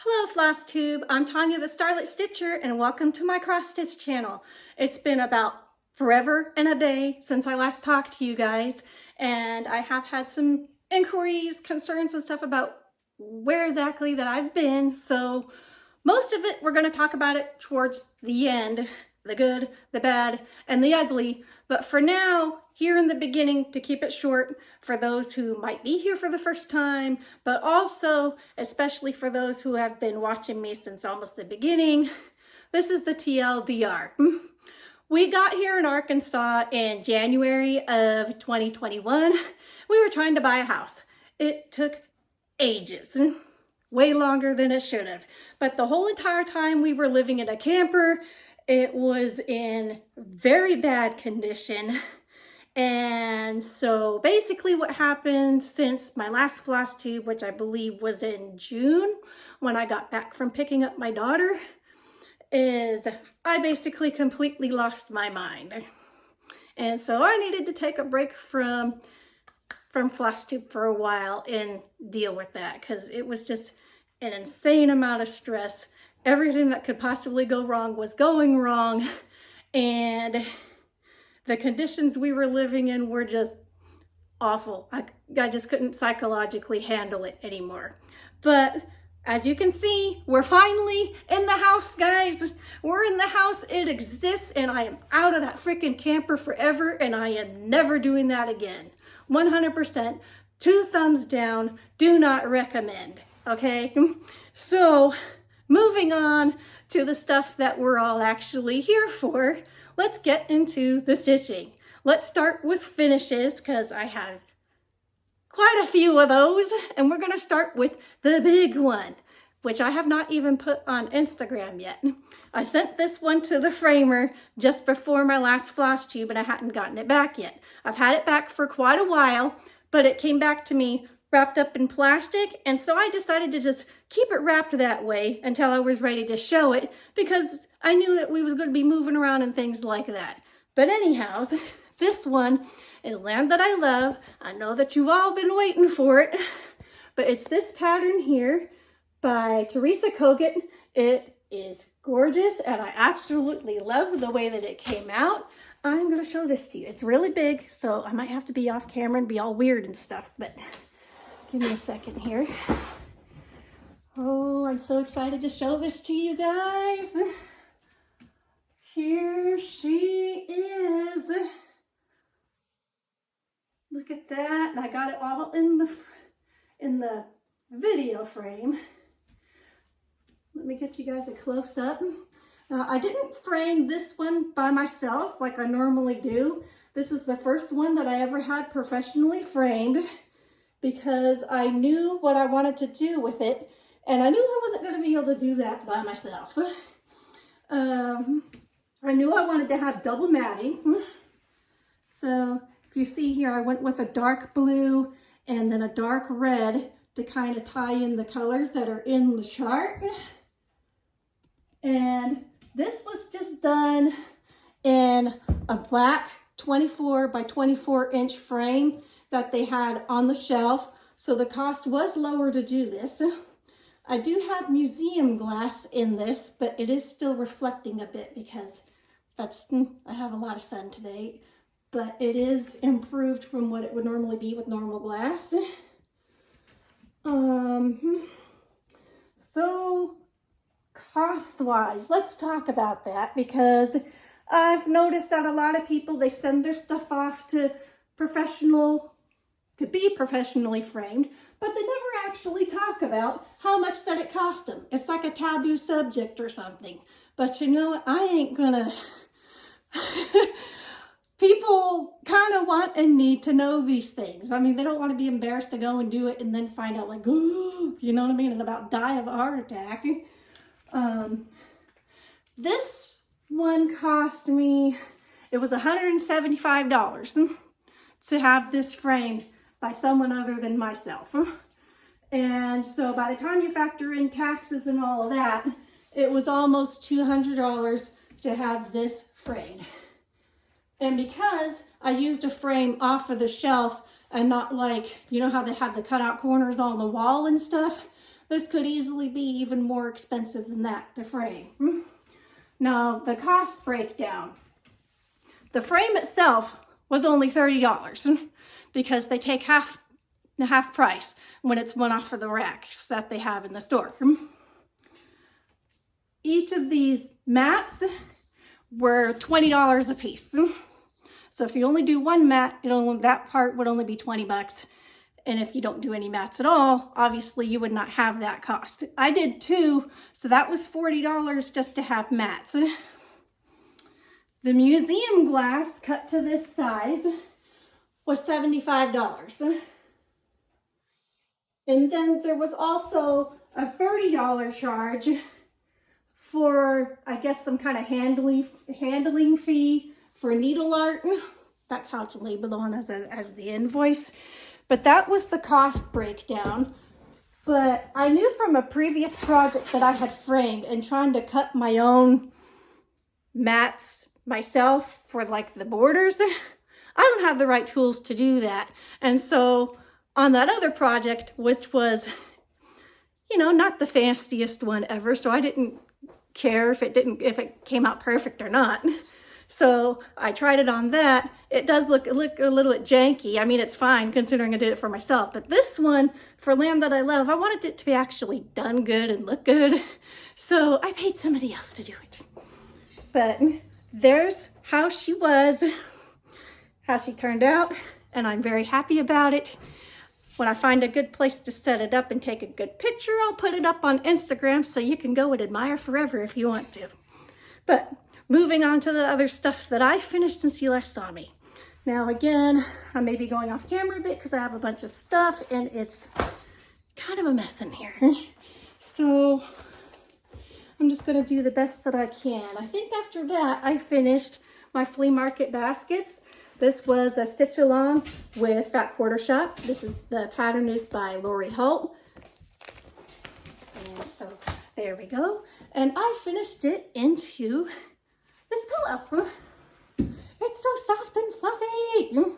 Hello Flosstube, I'm Tanya the Starlit Stitcher and welcome to my cross stitch channel. It's been about forever and a day since I last talked to you guys, and I have had some inquiries, concerns and stuff about where exactly that I've been. So most of it, we're going to talk about it towards the end, the good, the bad, and the ugly. But for now, here in the beginning, to keep it short, for those who might be here for the first time, but also, especially for those who have been watching me since almost the beginning, this is the TLDR. We got here in Arkansas in January of 2021. We were trying to buy a house. It took ages. Way longer than it should have. But the whole entire time we were living in a camper, it was in very bad condition. And so basically what happened since my last Flosstube, which I believe was in June, when I got back from picking up my daughter, is I basically completely lost my mind. And so I needed to take a break from Flosstube for a while and deal with that, because it was just an insane amount of stress. Everything that could possibly go wrong was going wrong, and the conditions we were living in were just awful. I just couldn't psychologically handle it anymore. But as you can see, we're finally in the house, guys. We're in the house, it exists, and I am out of that freaking camper forever, and I am never doing that again. 100%, 2 thumbs down, do not recommend, okay? So, moving on to the stuff that we're all actually here for, let's get into the stitching. Let's start with finishes, because I have quite a few of those, and we're gonna start with the big one, which I have not even put on Instagram yet. I sent this one to the framer just before my last Flosstube, and I hadn't gotten it back yet. I've had it back for quite a while, but it came back to me wrapped up in plastic, and so I decided to just keep it wrapped that way until I was ready to show it, because I knew that we was going to be moving around and things like that. But anyhow, this one is Land That I Love. I know that you've all been waiting for it, but it's this pattern here by Teresa Kogut. It is gorgeous, and I absolutely love the way that it came out. I'm going to show this to you. It's really big, so I might have to be off camera and be all weird and stuff, but give me a second here. Oh, I'm so excited to show this to you guys. Here she is. Look at that. And I got it all in the video frame. Let me get you guys a close-up. I didn't frame this one by myself like I normally do. This is the first one that I ever had professionally framed, because I knew what I wanted to do with it, and I knew I wasn't going to be able to do that by myself. I knew I wanted to have double matting. So if you see here, I went with a dark blue and then a dark red to kind of tie in the colors that are in the chart. And this was just done in a black 24 by 24 inch frame that they had on the shelf. So the cost was lower to do this. I do have museum glass in this, but it is still reflecting a bit because I have a lot of sun today, but it is improved from what it would normally be with normal glass. So cost-wise, let's talk about that, because I've noticed that a lot of people, they send their stuff off to be professionally framed, but they never actually talk about how much that it cost them. It's like a taboo subject or something. But you know what? I ain't gonna... People kind of want and need to know these things. I mean, they don't want to be embarrassed to go and do it and then find out like, ooh, you know what I mean? And about die of a heart attack. This one cost me, it was $175 to have this framed by someone other than myself. And so by the time you factor in taxes and all of that, it was almost $200 to have this framed. And because I used a frame off of the shelf and not like, you know how they have the cutout corners on the wall and stuff, This could easily be even more expensive than that to frame. Now, the cost breakdown. The frame itself was only $30 because they take the half price when it's one off of the racks that they have in the store. Each of these mats were $20 a piece. So if you only do one mat, that part would only be 20 bucks. And if you don't do any mats at all, obviously you would not have that cost. I did 2, so that was $40 just to have mats. The museum glass cut to this size was $75. And then there was also a $30 charge for, I guess, some kind of handling fee for needle art. That's how it's labeled on as the invoice. But that was the cost breakdown. But I knew from a previous project that I had framed and trying to cut my own mats myself for like the borders, I don't have the right tools to do that. And so on that other project, which was, you know, not the fanciest one ever, so I didn't care if it came out perfect or not. So I tried it on that. It does look a little bit janky. I mean, it's fine considering I did it for myself. But this one, for land that I love, I wanted it to be actually done good and look good. So I paid somebody else to do it. But there's how she was, how she turned out, and I'm very happy about it. When I find a good place to set it up and take a good picture, I'll put it up on Instagram so you can go and admire forever if you want to. But moving on to the other stuff that I finished since you last saw me. Now again, I may be going off camera a bit because I have a bunch of stuff and it's kind of a mess in here. So I'm just going to do the best that I can. I think after that, I finished my flea market baskets. This was a stitch along with Fat Quarter Shop. The pattern is by Lori Holt. And so there we go. And I finished it into this pillow. It's so soft and fluffy.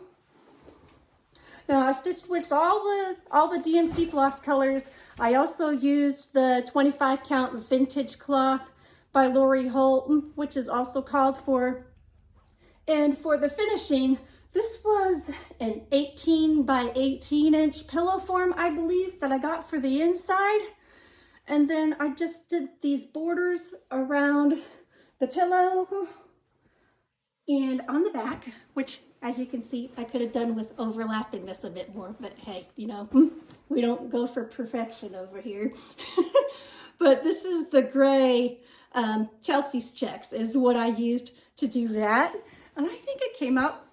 Now I stitched with all the DMC floss colors. I also used the 25 count vintage cloth by Lori Holt, which is also called for. And for the finishing, this was an 18 by 18 inch pillow form, I believe, that I got for the inside. And then I just did these borders around the pillow and on the back, which, as you can see, I could have done with overlapping this a bit more, but hey, you know, we don't go for perfection over here. But this is the gray Chelsea's checks is what I used to do that. And I think it came out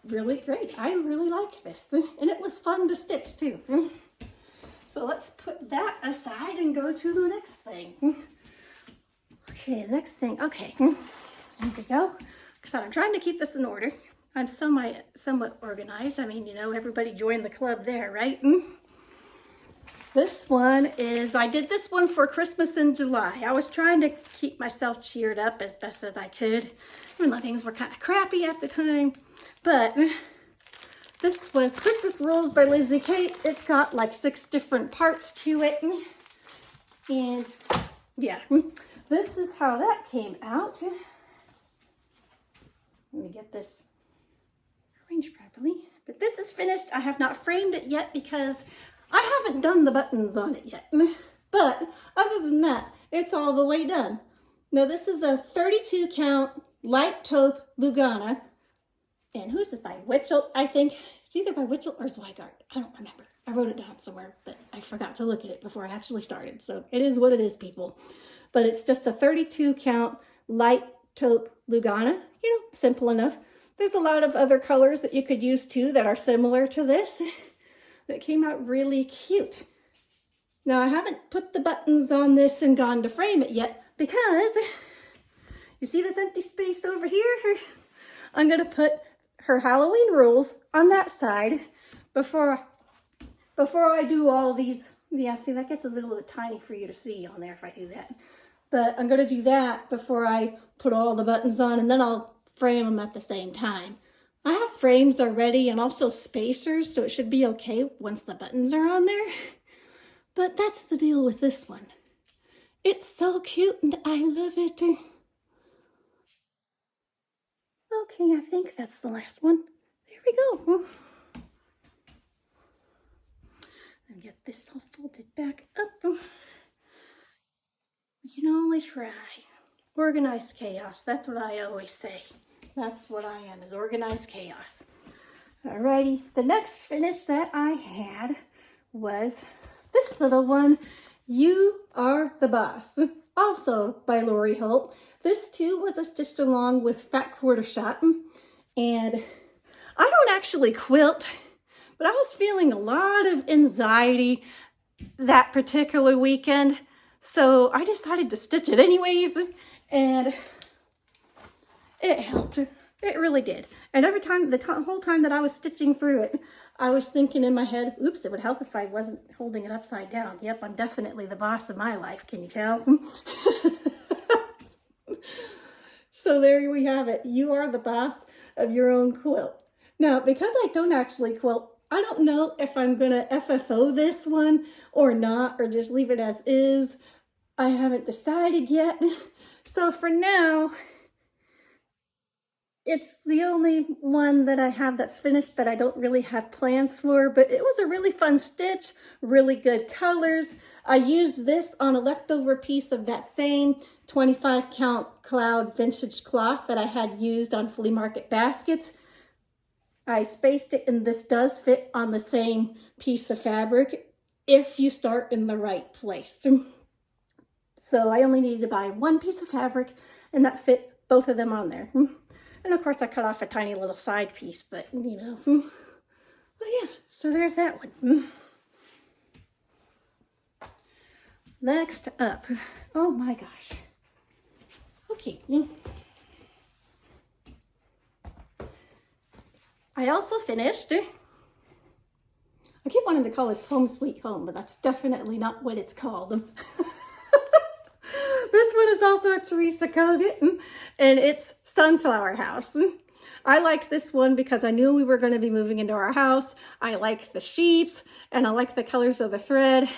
really great. I really like this. And it was fun to stitch too. So let's put that aside and go to the next thing. Okay, the next thing. Okay, here we go. Because I'm trying to keep this in order. I'm somewhat organized. I mean, you know, everybody joined the club there, right? This one is, I did this one for Christmas in July. I was trying to keep myself cheered up as best as I could, even though things were kind of crappy at the time. But this was Christmas Rolls by Lizzie Kate. It's got like 6 different parts to it. And yeah, this is how that came out. Let me get this arranged properly. But this is finished. I have not framed it yet because I haven't done the buttons on it yet. But other than that, it's all the way done. Now this is a 32 count light taupe lugana. And who is this by? Wichelt, I think. It's either by Wichelt or Zweigart. I don't remember. I wrote it down somewhere, but I forgot to look at it before I actually started. So it is what it is, people. But it's just a 32 count light taupe lugana. You know, simple enough. There's a lot of other colors that you could use too that are similar to this. But it came out really cute. Now I haven't put the buttons on this and gone to frame it yet because you see this empty space over here? I'm going to put her Halloween rules on that side before I do all these. Yeah, see, that gets a little bit tiny for you to see on there if I do that. But I'm going to do that before I put all the buttons on, and then I'll frame them at the same time. I have frames already and also spacers, so it should be okay once the buttons are on there. But that's the deal with this one. It's so cute and I love it. Okay, I think that's the last one. There we go. Let me get this all folded back up. You can only try. Organized chaos, that's what I always say. That's what I am, is organized chaos. Alrighty, the next finish that I had was this little one, You Are the Boss, also by Lori Holt. This too was a stitched along with fat quarter shot, and I don't actually quilt, but I was feeling a lot of anxiety that particular weekend, so I decided to stitch it anyways, and it helped. It really did. And every time, the whole time that I was stitching through it, I was thinking in my head, oops, it would help if I wasn't holding it upside down. Yep, I'm definitely the boss of my life. Can you tell? So there we have it. You are the boss of your own quilt. Now, because I don't actually quilt, I don't know if I'm going to FFO this one or not, or just leave it as is. I haven't decided yet. So for now, it's the only one that I have that's finished that I don't really have plans for, but it was a really fun stitch, really good colors. I used this on a leftover piece of that same 25 count cloud vintage cloth that I had used on flea market baskets. I spaced it, and this does fit on the same piece of fabric if you start in the right place. So I only needed to buy one piece of fabric, and that fit both of them on there. And of course I cut off a tiny little side piece, but you know. But yeah, so there's that one. Next up, oh my gosh. Okay. I also finished, I keep wanting to call this Home Sweet Home, but that's definitely not what it's called. This one is also a Teresa Kogut, and it's Sunflower House. I liked this one because I knew we were going to be moving into our house. I like the sheets, and I like the colors of the thread.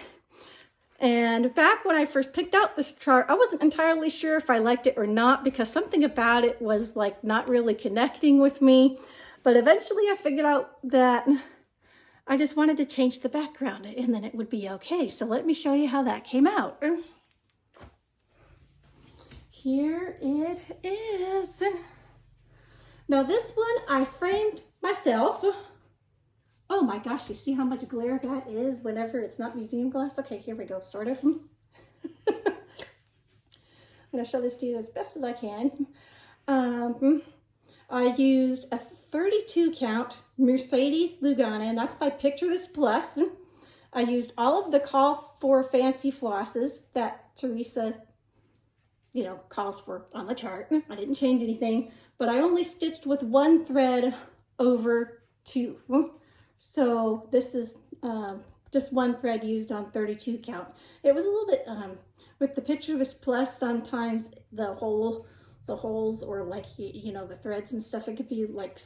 And back when I first picked out this chart, I wasn't entirely sure if I liked it or not, because something about it was like not really connecting with me. But eventually I figured out that I just wanted to change the background and then it would be okay. So let me show you how that came out. Here it is. Now this one I framed myself. Oh my gosh, you see how much glare that is whenever it's not museum glass? Okay, here we go, sort of. I'm gonna show this to you as best as I can. I used a 32 count Mercedes Lugana, and that's by Picture This Plus. I used all of the Call for Fancy flosses that Teresa, you know, calls for on the chart. I didn't change anything, but I only stitched with one thread over two. So this is just one thread used on 32 count. It was a little bit, with the Picture This Plus, sometimes the holes or like, you know, the threads and stuff, it could be like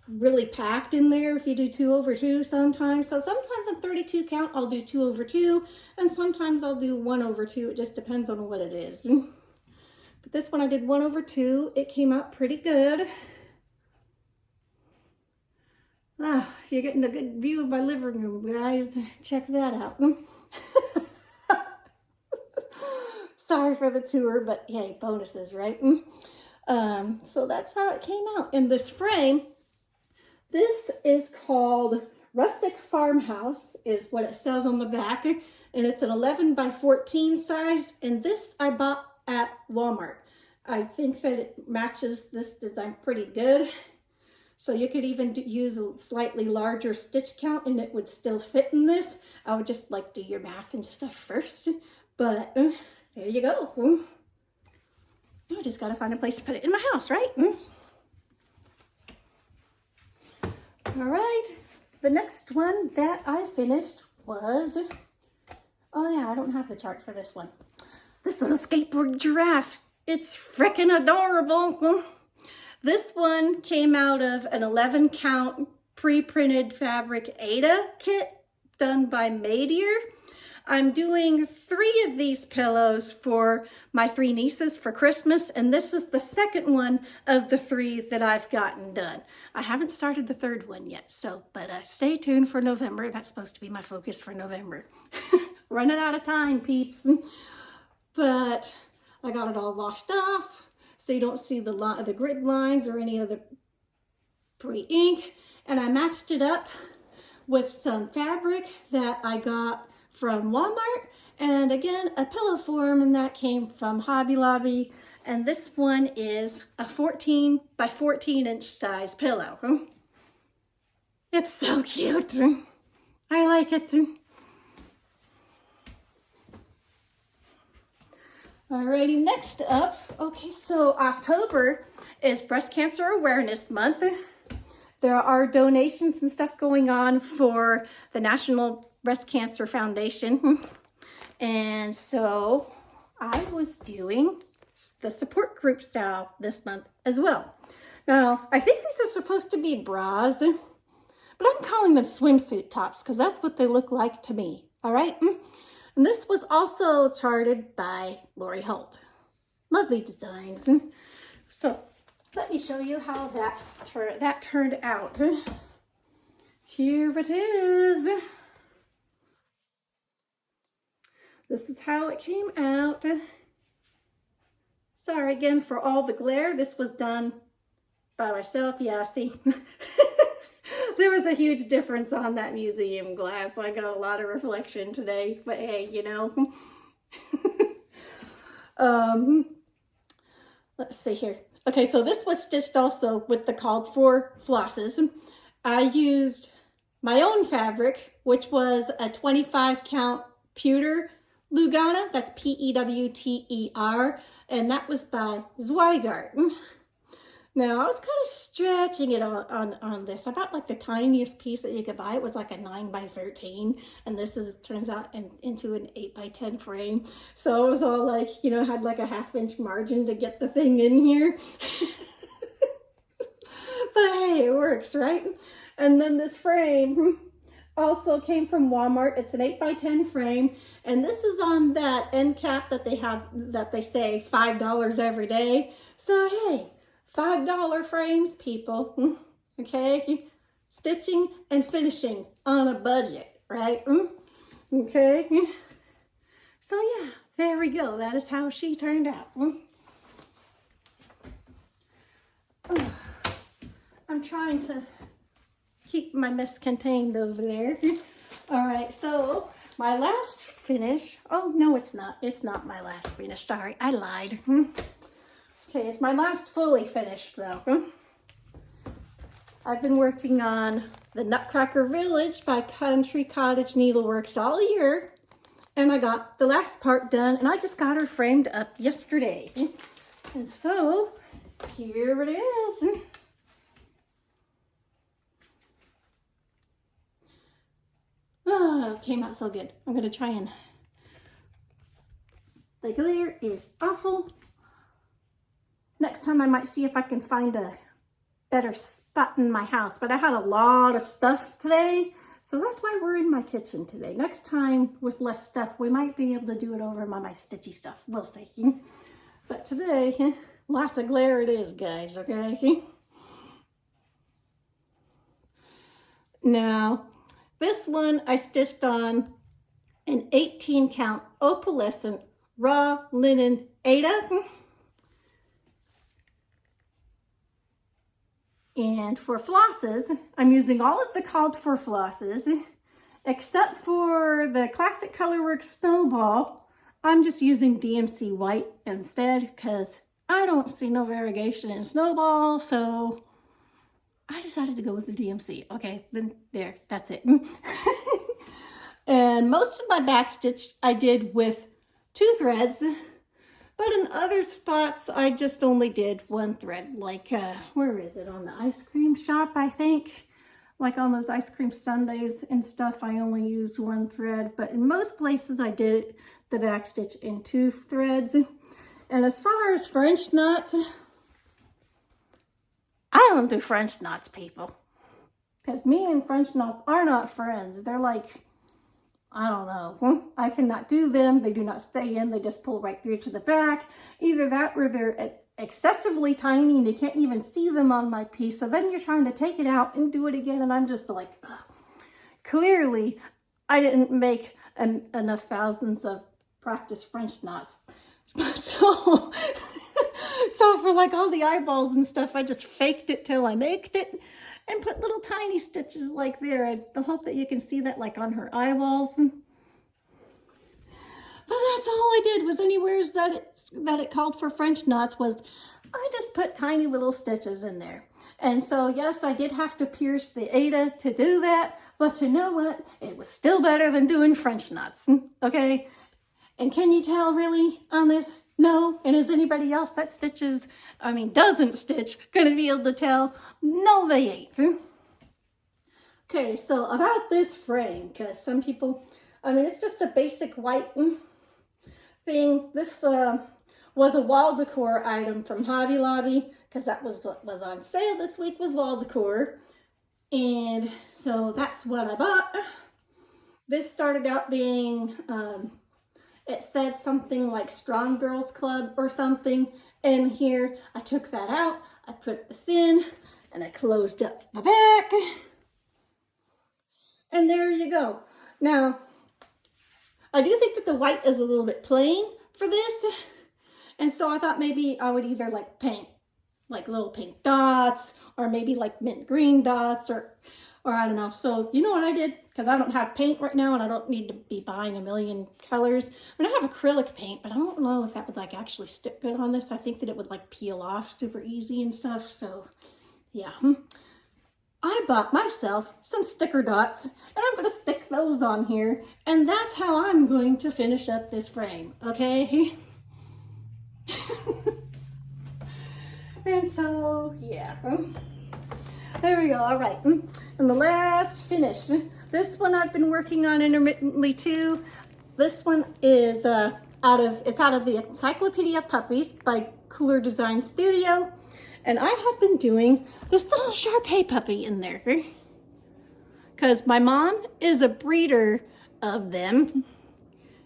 really packed in there if you do 2 over 2 sometimes. So sometimes on 32 count, I'll do 2 over 2, and sometimes I'll do 1 over 2. It just depends on what it is. But this one I did 1 over 2. It came out pretty good. Ah, you're getting a good view of my living room, guys. Check that out. Sorry for the tour, but hey, bonuses, right? So that's how it came out in this frame. This is called Rustic Farmhouse, is what it says on the back, and it's an 11 by 14 size, and this I bought at Walmart. I think that it matches this design pretty good. So you could even use a slightly larger stitch count and it would still fit in this. I would just like do your math and stuff first, but there you go. I just gotta find a place to put it in my house, right? All right, the next one that I finished was, oh yeah, I don't have the chart for this one. This little skateboard giraffe. It's frickin' adorable. This one came out of an 11 count pre-printed fabric Aida kit done by Maydear. I'm doing 3 of these pillows for my 3 nieces for Christmas, and this is the second one of the 3 that I've gotten done. I haven't started the 3rd one yet, but stay tuned for November. That's supposed to be my focus for November. Running out of time, peeps. But I got it all washed off, so you don't see the grid lines or any of the pre-ink. And I matched it up with some fabric that I got from Walmart. And again, a pillow form, and that came from Hobby Lobby. And this one is a 14 by 14 inch size pillow. It's so cute. I like it. Alrighty, next up, okay, so October is Breast Cancer Awareness Month. There are donations and stuff going on for the National Breast Cancer Foundation. And so I was doing the support group style this month as well. Now, I think these are supposed to be bras, but I'm calling them swimsuit tops because that's what they look like to me, all right? And this was also charted by Lori Holt. Lovely designs. So let me show you how that turned out. Here it is. This is how it came out. Sorry again for all the glare. This was done by myself. Yeah, see. There was a huge difference on that museum glass. I got a lot of reflection today, but hey, you know. Let's see here. Okay, so this was stitched also with the called for flosses. I used my own fabric, which was a 25 count pewter lugana. That's P-E-W-T-E-R, and that was by Zweigart. Now, I was kind of stretching it on this. I bought like the tiniest piece that you could buy. It was like a 9 by 13, and this turns out into an 8 by 10 frame. So it was all like, you know, had like a 1/2 inch margin to get the thing in here. But hey, it works, right? And then this frame also came from Walmart. It's an 8 by 10 frame, and this is on that end cap that they have, that they say $5 every day. So hey, $5 frames, people. Okay, stitching and finishing on a budget, right? Okay, so yeah, there we go. That is how she turned out. I'm trying to keep my mess contained over there. All right, so my last finish. Oh no, it's not. It's not my last finish. Sorry, I lied. Okay, it's my last fully finished though. I've been working on the Nutcracker Village by Country Cottage Needleworks all year, and I got the last part done, and I just got her framed up yesterday. And so here it is. Oh, it came out so good. I'm gonna try and, the glare is awful. Next time I might see if I can find a better spot in my house, but I had a lot of stuff today, so that's why we're in my kitchen today. Next time with less stuff, we might be able to do it over my stitchy stuff. We'll see. But today, lots of glare it is, guys, okay? Now, this one I stitched on an 18 count opalescent raw linen Aida. And for flosses, I'm using all of the called for flosses, except for the Classic Colorworks Snowball. I'm just using DMC white instead because I don't see no variegation in Snowball, so I decided to go with the DMC. Okay, then there, that's it. And most of my backstitch I did with 2 threads, but in other spots I just only did 1 thread. Like, where is it? On the ice cream shop, I think. Like on those ice cream sundaes and stuff, I only used 1 thread. But in most places I did the backstitch in 2 threads. And as far as French knots, I don't do French knots, people. Because me and French knots are not friends. They're like I don't know. I cannot do them. They do not stay in. They just pull right through to the back. Either that or they're excessively tiny and you can't even see them on my piece. So then you're trying to take it out and do it again. And I'm just like, ugh. Clearly I didn't make enough thousands of practice French knots. So, so for like all the eyeballs and stuff, I just faked it till I maked it. And put little tiny stitches like there. I hope that you can see that like on her eyeballs. But that's all I did was anywhere that it called for French knots was I just put tiny little stitches in there. And so yes, I did have to pierce the aida to do that. But you know what? It was still better than doing French knots. Okay? And can you tell really on this? No. And is anybody else that doesn't stitch, gonna be able to tell? No, they ain't. Okay, so about this frame, because some people, it's just a basic white thing. This was a wall decor item from Hobby Lobby, because that was what was on sale this week, was wall decor. And so that's what I bought. This started out being, it said something like Strong Girls Club or something in here. I took that out, I put this in, and I closed up the back. And there you go. Now, I do think that the white is a little bit plain for this. And so I thought maybe I would either like paint like little pink dots or maybe like mint green dots or I don't know. So you know what I did? Because I don't have paint right now and I don't need to be buying a million colors. I have acrylic paint, but I don't know if that would like actually stick good on this. I think that it would like peel off super easy and stuff. So yeah. I bought myself some sticker dots and I'm going to stick those on here. And that's how I'm going to finish up this frame. Okay. And so, yeah. There we go. All right. And the last finish. This one I've been working on intermittently too. This one is out of the Encyclopedia of Puppies by Cooler Design Studio. And I have been doing this little Shar-Pei puppy in there. Because my mom is a breeder of them.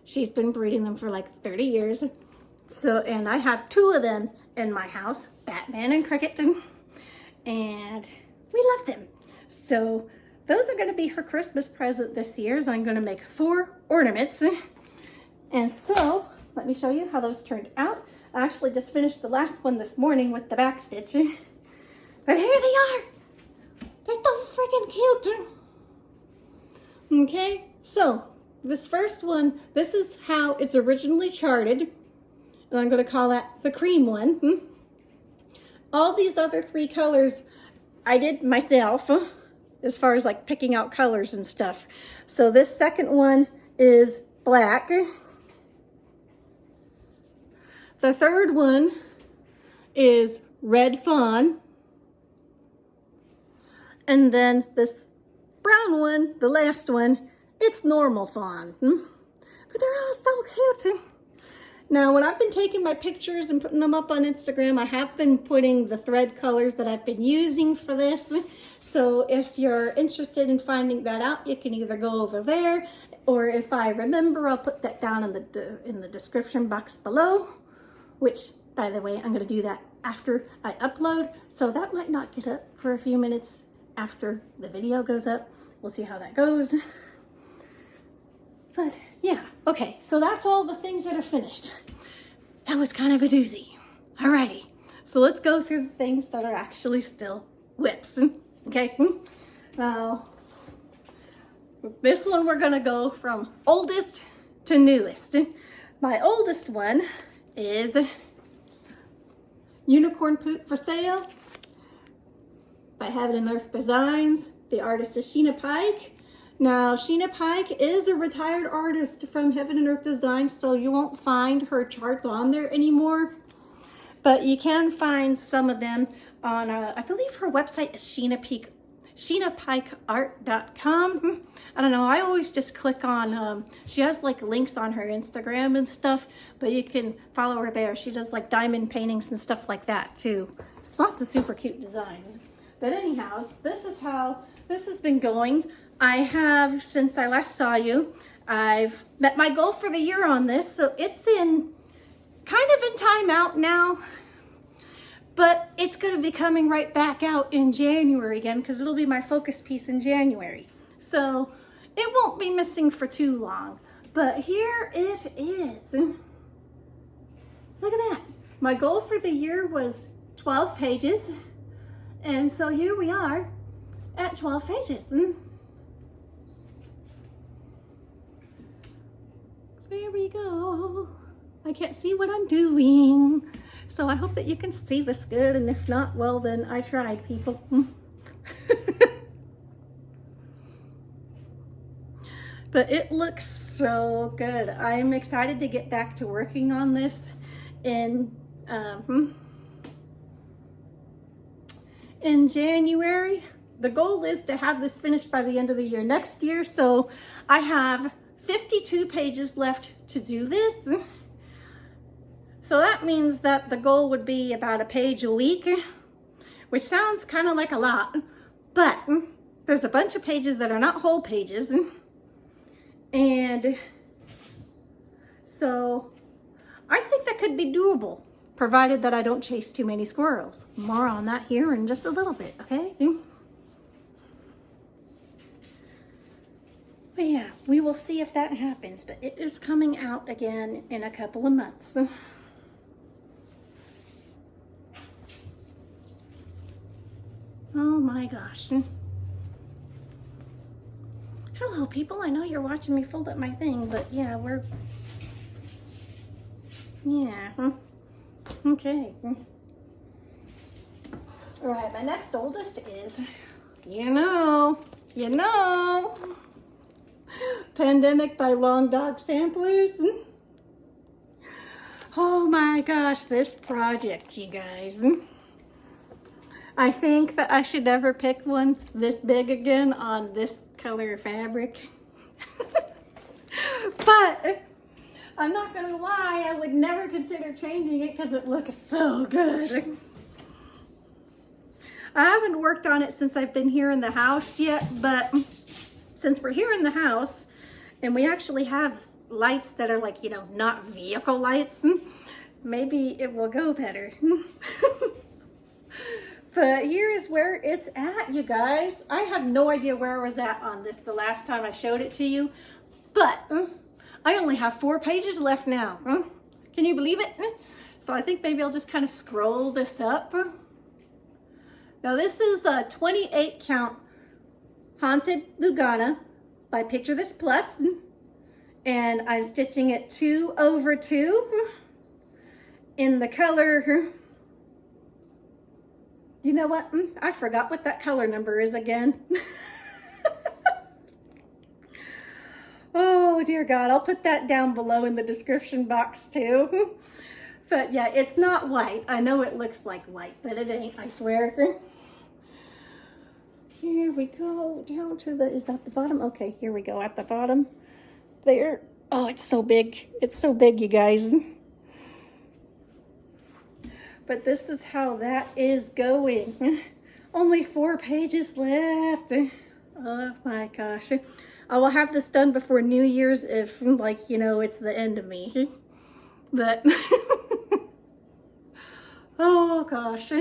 She's been breeding them for like 30 years. So, and I have two of them in my house, Batman and Cricket. And we love them. So those are going to be her Christmas present this year. So I'm going to make 4 ornaments. And so let me show you how those turned out. I actually just finished the last one this morning with the backstitch. But here they are. They're so freaking cute. Okay, so this first one, this is how it's originally charted. And I'm going to call that the cream one. All these other 3 colors I did myself as far as like picking out colors and stuff. So this second one is black. The third one is red fawn. And then this brown one, the last one, it's normal fawn. But they're all so cute. Now, when I've been taking my pictures and putting them up on Instagram, I have been putting the thread colors that I've been using for this. So if you're interested in finding that out, you can either go over there, or if I remember, I'll put that down in the description box below, which, by the way, I'm going to do that after I upload. So that might not get up for a few minutes after the video goes up. We'll see how that goes. But yeah, okay, so that's all the things that are finished. That was kind of a doozy. Alrighty, so let's go through the things that are actually still whips. Okay, now this one we're gonna go from oldest to newest. My oldest one is Unicorn Poop for Sale by Heaven and Earth Designs. The artist is Sheena Pike. Now, Sheena Pike is a retired artist from Heaven and Earth Design, so you won't find her charts on there anymore. But you can find some of them on, I believe her website is SheenaPikeArt.com. I don't know, I always just click on, she has like links on her Instagram and stuff, but you can follow her there. She does like diamond paintings and stuff like that too. It's lots of super cute designs. But anyhow, this is how this has been going. I have, since I last saw you, I've met my goal for the year on this, so it's in kind of in timeout now, but it's going to be coming right back out in January again because it'll be my focus piece in January. So it won't be missing for too long, but here it is. Look at that. My goal for the year was 12 pages, and so here we are at 12 pages. There we go. I can't see what I'm doing, so I hope that you can see this good, and if not, well then I tried, people. But it looks so good. I'm excited to get back to working on this in January. The goal is to have this finished by the end of the year next year, so I have 52 pages left to do this. So that means that the goal would be about a page a week, which sounds kind of like a lot, but there's a bunch of pages that are not whole pages. And so I think that could be doable, provided that I don't chase too many squirrels. More on that here in just a little bit, okay? But yeah, we will see if that happens, but it is coming out again in a couple of months. Oh my gosh. Hello people, I know you're watching me fold up my thing, but yeah, okay. All right, my next oldest is, you know, Pandemic by Long Dog Samplers. Oh my gosh, this project, you guys. I think that I should never pick one this big again on this color fabric. But I'm not gonna lie, I would never consider changing it because it looks so good. I haven't worked on it since I've been here in the house yet, but since we're here in the house and we actually have lights that are like, you know, not vehicle lights, maybe it will go better. But here is where it's at, you guys. I have no idea where I was at on this the last time I showed it to you, but I only have 4 pages left now. Can you believe it? So I think maybe I'll just kind of scroll this up. Now this is a 28 count Haunted Lugana by Picture This Plus, and I'm stitching it 2/2 in the color. You know what? I forgot what that color number is again. Oh dear God, I'll put that down below in the description box too. But yeah, it's not white. I know it looks like white, but it ain't, I swear. Here we go, down to the, is that the bottom? Okay, here we go at the bottom. There. Oh, it's so big. It's so big, you guys. But this is how that is going. Only 4 pages left. Oh my gosh. I will have this done before New Year's if, like, you know, it's the end of me. But, oh gosh.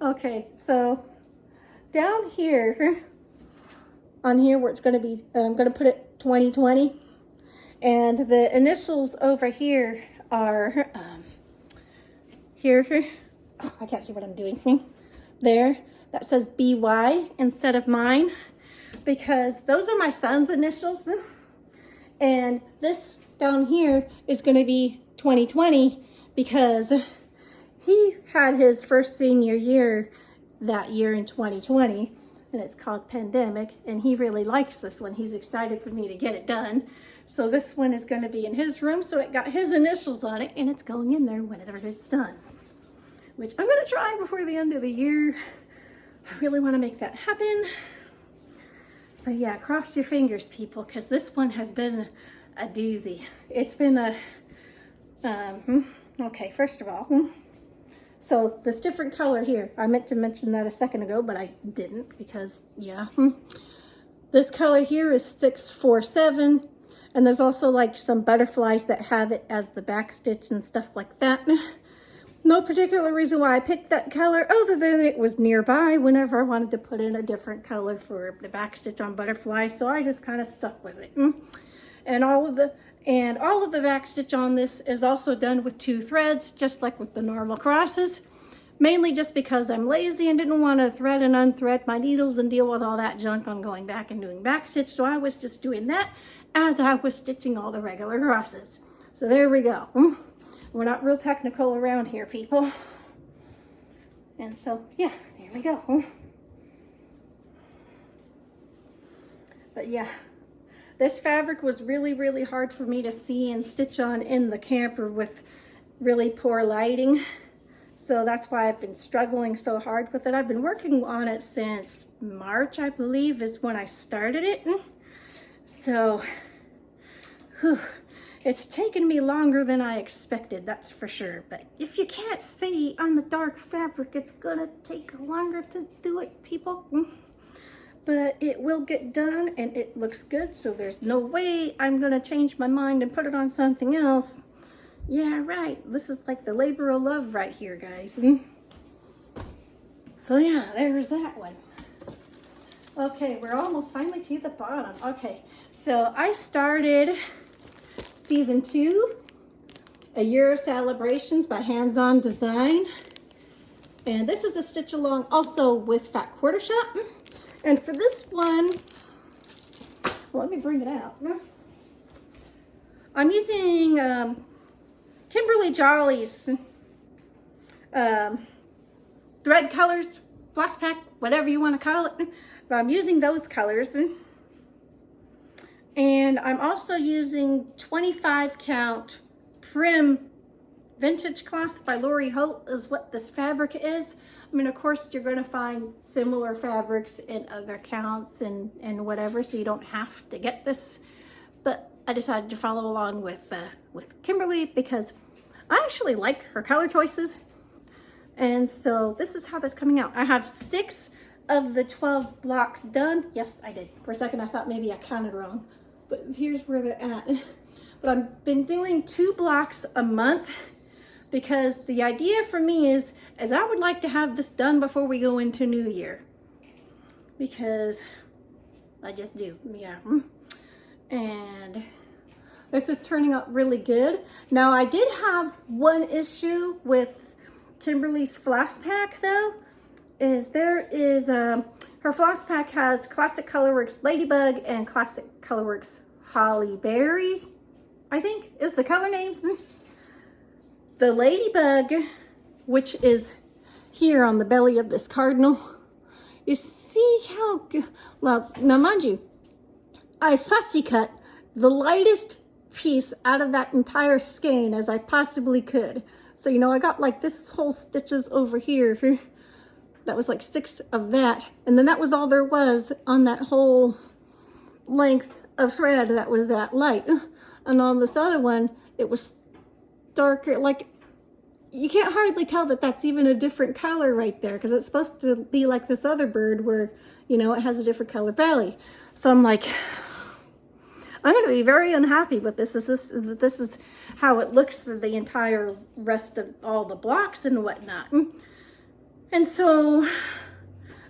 Okay, so down here, on here where it's going to be, I'm going to put it 2020. And the initials over here are, here. Oh, I can't see what I'm doing. There, that says BY instead of mine, because those are my son's initials. And this down here is going to be 2020 because he had his first senior year that year in 2020, and it's called Pandemic, and he really likes this one. He's excited for me to get it done. So this one is going to be in his room, so it got his initials on it, and it's going in there whenever it's done, which I'm going to try before the end of the year. I really want to make that happen. But yeah, cross your fingers, people, because this one has been a doozy. It's been a, okay, first of all, so this different color here, I meant to mention that a second ago, but I didn't because, yeah. This color here is 647, And there's also like some butterflies that have it as the backstitch and stuff like that. No particular reason why I picked that color other than it was nearby whenever I wanted to put in a different color for the backstitch on butterflies. So I just kind of stuck with it. And all of the backstitch on this is also done with 2 threads, just like with the normal crosses. Mainly just because I'm lazy and didn't want to thread and unthread my needles and deal with all that junk on going back and doing backstitch. So I was just doing that as I was stitching all the regular crosses. So there we go. We're not real technical around here, people. And so, yeah, there we go. But yeah, this fabric was really, really hard for me to see and stitch on in the camper with really poor lighting. So that's why I've been struggling so hard with it. I've been working on it since March, I believe, is when I started it. So, it's taken me longer than I expected, that's for sure. But if you can't see on the dark fabric, it's gonna take longer to do it, people. But it will get done and it looks good, so there's no way I'm gonna change my mind and put it on something else. Yeah, right. This is like the labor of love right here, guys. So yeah, there's that one. Okay, we're almost finally to the bottom. Okay, so I started season 2, A Year of Celebrations by Hands On Design. And this is a stitch along also with Fat Quarter Shop. And for this one, let me bring it out. I'm using Kimberly Jolly's thread colors, floss pack, whatever you want to call it. But I'm using those colors. And I'm also using 25 count Prim vintage cloth by Lori Holt is what this fabric is. I mean, of course, you're going to find similar fabrics in other counts and whatever, so you don't have to get this. But I decided to follow along with Kimberly because I actually like her color choices. And so this is how that's coming out. I have 6 of the 12 blocks done. Yes, I did. For a second, I thought maybe I counted wrong. But here's where they're at. But I've been doing 2 blocks a month because the idea for me is I would like to have this done before we go into New Year. Because I just do, yeah. And this is turning out really good. Now, I did have one issue with Kimberly's floss pack, though, her floss pack has Classic Colorworks Ladybug and Classic Colorworks Holly Berry, I think is the color names. The Ladybug, which is here on the belly of this cardinal, you see how good, well, now mind you, I fussy cut the lightest piece out of that entire skein as I possibly could. So, you know, I got like this whole stitches over here. That was like 6 of that. And then that was all there was on that whole length of thread that was that light. And on this other one, it was darker. Like, you can't hardly tell that that's even a different color right there because it's supposed to be like this other bird where, you know, it has a different color belly. So I'm like, I'm going to be very unhappy with this. This is how it looks for the entire rest of all the blocks and whatnot. And so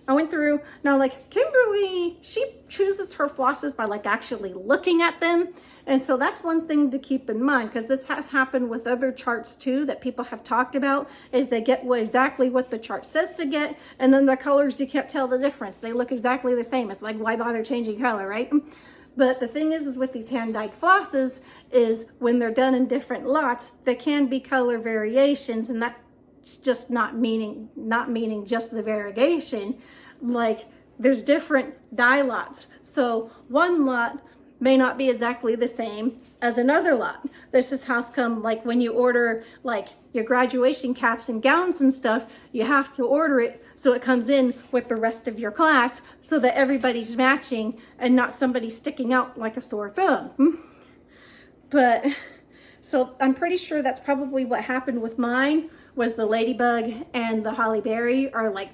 I went through. Now, like, Kimberly, she chooses her flosses by like actually looking at them. And so that's one thing to keep in mind, because this has happened with other charts too that people have talked about, is they get exactly what the chart says to get, and then the colors, you can't tell the difference. They look exactly the same. It's like, why bother changing color, right? But the thing is with these hand-dyed flosses is when they're done in different lots, there can be color variations, and that's just not meaning just the variegation. Like, there's different dye lots. So one lot may not be exactly the same as another lot. This is how come, like, when you order like your graduation caps and gowns and stuff, you have to order it so it comes in with the rest of your class so that everybody's matching and not somebody sticking out like a sore thumb. But so I'm pretty sure that's probably what happened with mine, was the Ladybug and the Holly Berry are like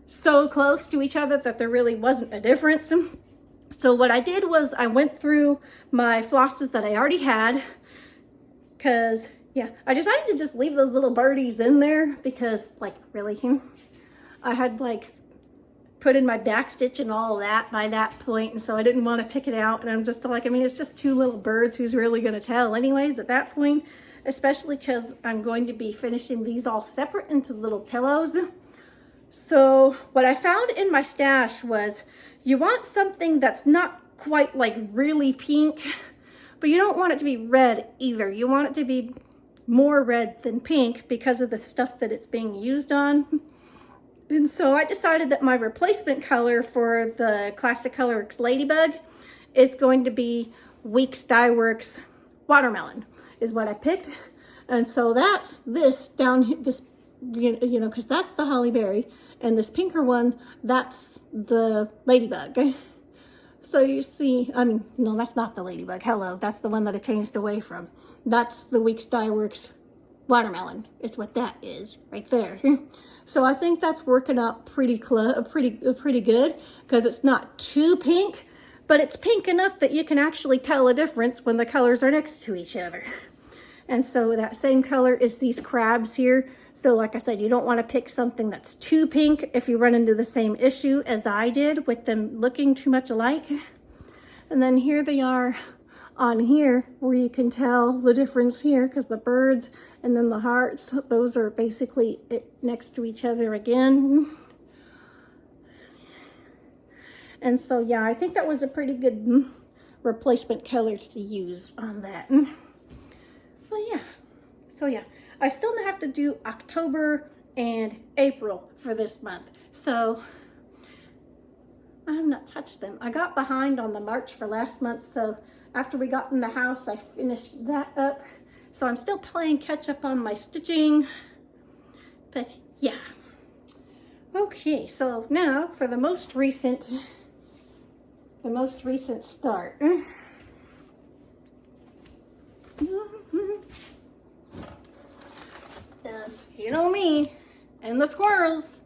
so close to each other that there really wasn't a difference. So what I did was I went through my flosses that I already had, because yeah, I decided to just leave those little birdies in there because like really, I had like put in my backstitch and all that by that point, and so I didn't want to pick it out. And I'm just like, I mean, it's just two little birds, who's really going to tell anyways at that point, especially because I'm going to be finishing these all separate into little pillows. So what I found in my stash was you want something that's not quite like really pink, but you don't want it to be red either. You want it to be more red than pink because of the stuff that it's being used on. And so I decided that my replacement color for the Classic Colorworks Ladybug is going to be Weeks Dye Works Watermelon is what I picked. And so that's this down here, this, you know, because that's the Holly Berry, and this pinker one, that's the Ladybug. So you see, I mean, no, that's not the Ladybug. Hello, that's the one that I changed away from. That's the Weeks Dye Works Watermelon is what that is right there. So I think that's working out pretty good, because it's not too pink, but it's pink enough that you can actually tell a difference when the colors are next to each other. And so that same color is these crabs here. So like I said, you don't want to pick something that's too pink if you run into the same issue as I did with them looking too much alike. And then here they are on here, where you can tell the difference here, because the birds and then the hearts, those are basically next to each other again. And so yeah, I think that was a pretty good replacement color to use on that. But yeah, so yeah, I still have to do October and April for this month. So I have not touched them. I got behind on the March for last month, so after we got in the house, I finished that up. So I'm still playing catch up on my stitching, but yeah. Okay, so now for the most recent start. Is, you know me, and the squirrels,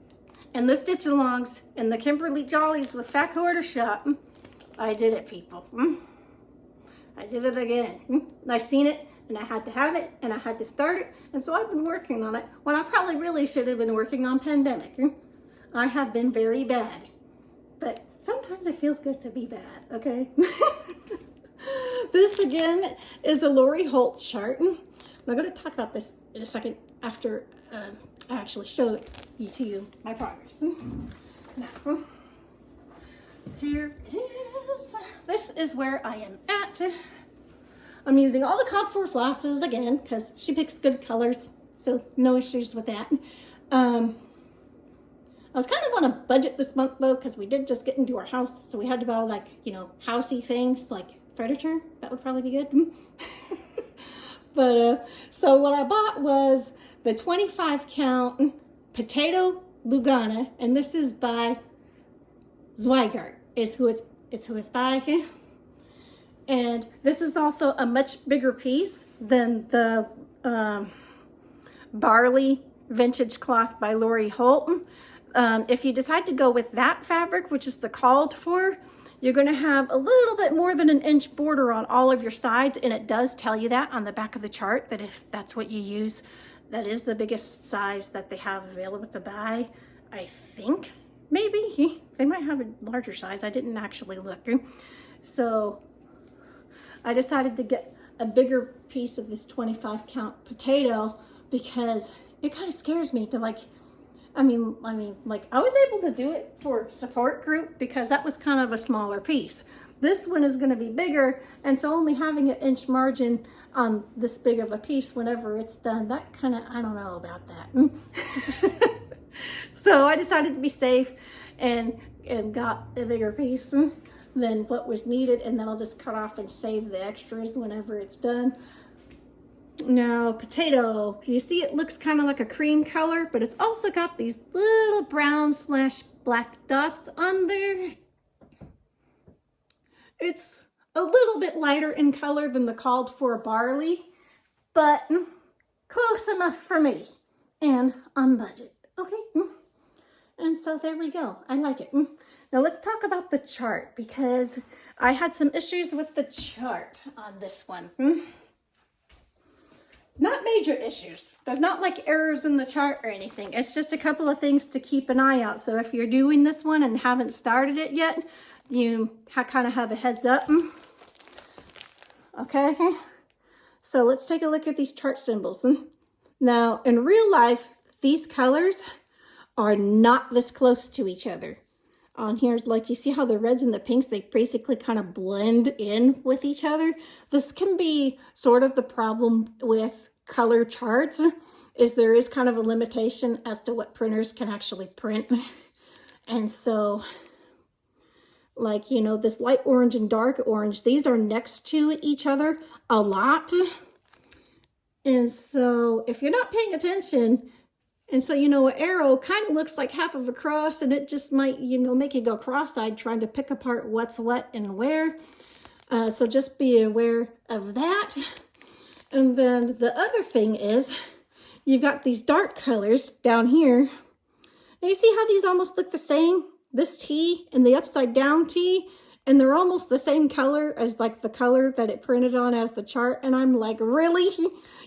and the stitch-alongs, and the Kimberly Jollies with Fat Quarter Shop. I did it, people. I did it again. I seen it, and I had to have it, and I had to start it, and so I've been working on it when I probably really should have been working on Pandemic. I have been very bad, but sometimes it feels good to be bad, okay? This again is a Lori Holt chart. I'm going to talk about this in a second after I actually show you my progress. Now, here it is. This is where I am at. I'm using all the Cod 4 flosses again, because she picks good colors, so no issues with that. I was kind of on a budget this month though, because we did just get into our house, so we had to buy like, you know, housey things like furniture. That would probably be good. But so what I bought was the 25 count potato lugana, and this is by Zweigart is who it's by. And this is also a much bigger piece than the barley vintage cloth by Lori Holt. If you decide to go with that fabric, which is the called for, you're going to have a little bit more than an inch border on all of your sides, and it does tell you that on the back of the chart, that if that's what you use, that is the biggest size that they have available to buy. I think maybe they might have a larger size. I didn't actually look. So I decided to get a bigger piece of this 25 count potato, because it kind of scares me to like, I mean, like I was able to do it for support group because that was kind of a smaller piece. This one is going to be bigger, and so only having an inch margin on this big of a piece whenever it's done, that kind of, I don't know about that. So I decided to be safe and got a bigger piece than what was needed, and then I'll just cut off and save the extras whenever it's done. Now, potato, you see it looks kind of like a cream color, but it's also got these little brown / black dots on there. It's a little bit lighter in color than the called for barley, but close enough for me and on budget. Okay, And so there we go. I like it. Now let's talk about the chart because I had some issues with the chart on this one. Not major issues. There's not like errors in the chart or anything. It's just a couple of things to keep an eye out. So if you're doing this one and haven't started it yet, you kind of have a heads up. Okay. So let's take a look at these chart symbols. Now in real life, these colors are not this close to each other. On here, like you see how the reds and the pinks, they basically kind of blend in with each other. This can be sort of the problem with color charts, is there is kind of a limitation as to what printers can actually print. And so, like, you know, this light orange and dark orange, these are next to each other a lot. And so if you're not paying attention, and so, you know, an arrow kind of looks like half of a cross, and it just might, you know, make you go cross-eyed trying to pick apart what's what and where. So just be aware of that. And then the other thing is, you've got these dark colors down here. Now you see how these almost look the same? This T and the upside down T, and they're almost the same color as like the color that it printed on as the chart. And I'm like, really?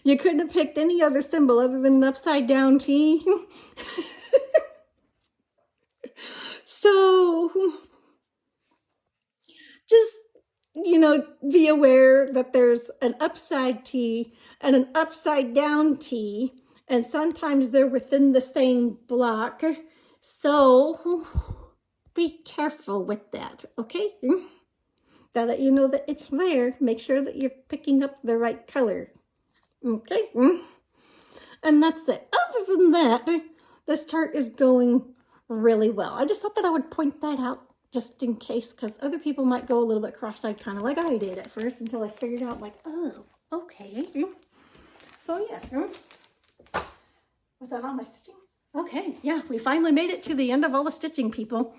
You couldn't have picked any other symbol other than an upside down T? So just, you know, be aware that there's an upside T and an upside down T, and sometimes they're within the same block. So be careful with that, okay? Now that you know that it's there, make sure that you're picking up the right color, okay? And that's it. Other than that, this chart is going really well. I just thought that I would point that out just in case, because other people might go a little bit cross-eyed, kind of like I did at first, until I figured out, like, oh, okay. So yeah, was that all my stitching? Okay, yeah, we finally made it to the end of all the stitching, people.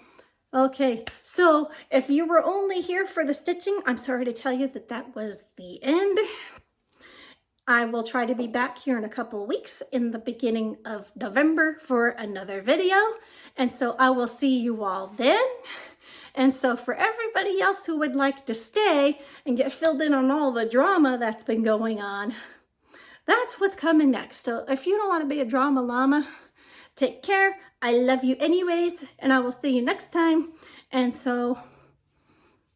Okay, so if you were only here for the stitching, I'm sorry to tell you that that was the end. I will try to be back here in a couple of weeks in the beginning of November for another video. And so I will see you all then. And so for everybody else who would like to stay and get filled in on all the drama that's been going on, that's what's coming next. So if you don't want to be a drama llama, take care. I love you anyways, and I will see you next time. And so,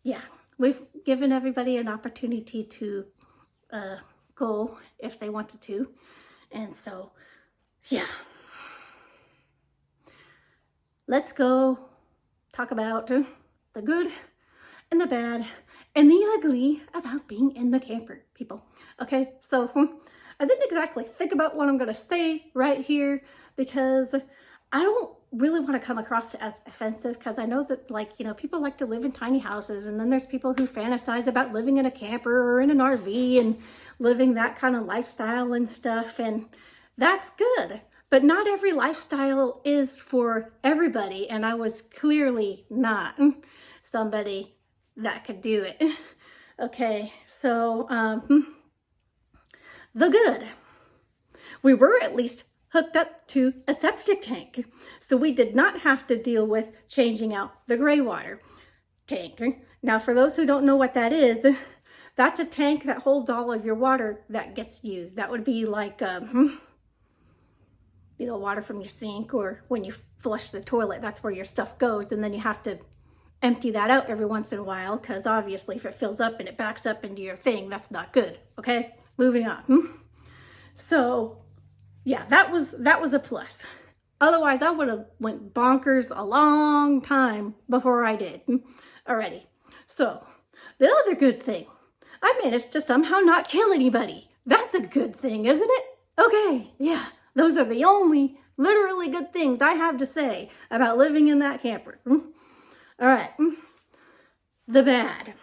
yeah, we've given everybody an opportunity to go if they wanted to. And so, yeah. Let's go talk about the good and the bad and the ugly about being in the camper, people. Okay, so I didn't exactly think about what I'm going to say right here because I don't really want to come across as offensive, because I know that, like, you know, people like to live in tiny houses, and then there's people who fantasize about living in a camper or in an RV and living that kind of lifestyle and stuff, and that's good. But not every lifestyle is for everybody, and I was clearly not somebody that could do it. Okay, so the good. We were at least hooked up to a septic tank, so we did not have to deal with changing out the gray water tank. Now, for those who don't know what that is, that's a tank that holds all of your water that gets used. That would be like, you know, water from your sink, or when you flush the toilet, that's where your stuff goes, and then you have to empty that out every once in a while, because obviously if it fills up and it backs up into your thing, that's not good. Okay, moving on. So yeah, that was a plus. Otherwise, I would have went bonkers a long time before I did already. So the other good thing, I managed to somehow not kill anybody. That's a good thing, isn't it? Okay, yeah, those are the only literally good things I have to say about living in that camper. All right, the bad.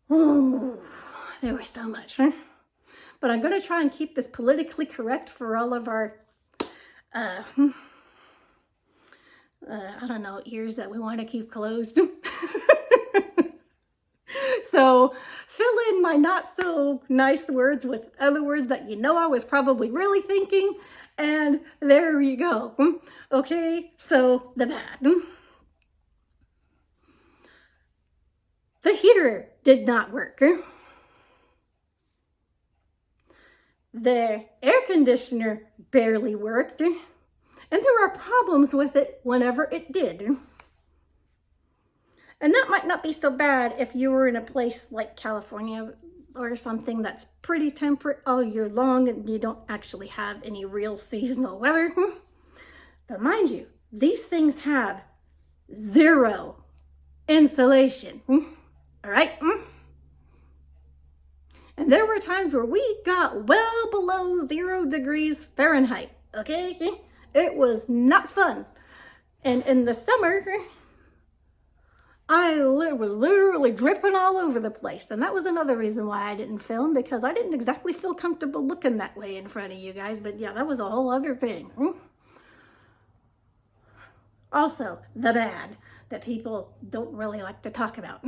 Oh, there was so much, but I'm going to try and keep this politically correct for all of our, I don't know, ears that we want to keep closed. So fill in my not so nice words with other words that you know I was probably really thinking. And there you go. Okay, so the bad. The heater did not work. The air conditioner barely worked. And there were problems with it whenever it did. And that might not be so bad if you were in a place like California or something that's pretty temperate all year long and you don't actually have any real seasonal weather. But mind you, these things have 0 insulation. All right? And there were times where we got well below 0 degrees Fahrenheit, okay? It was not fun. And in the summer, I was literally dripping all over the place. And that was another reason why I didn't film, because I didn't exactly feel comfortable looking that way in front of you guys. But yeah, that was a whole other thing. Also, the bad that people don't really like to talk about.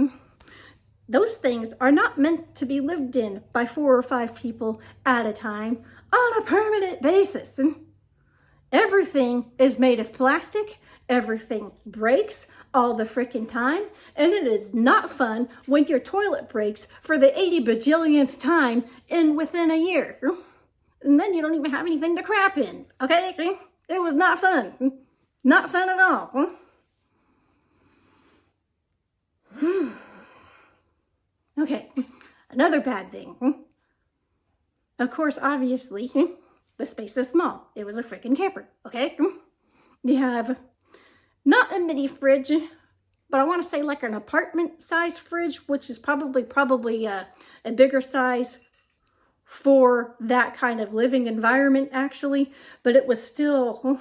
Those things are not meant to be lived in by 4 or 5 people at a time on a permanent basis. Everything is made of plastic. Everything breaks all the freaking time. And it is not fun when your toilet breaks for the 80 bajillionth time within a year. And then you don't even have anything to crap in, okay? It was not fun. Not fun at all. Okay, another bad thing. Of course, obviously, the space is small. It was a freaking camper, okay? You have not a mini fridge, but I want to say like an apartment size fridge, which is probably a bigger size for that kind of living environment, actually. But it was still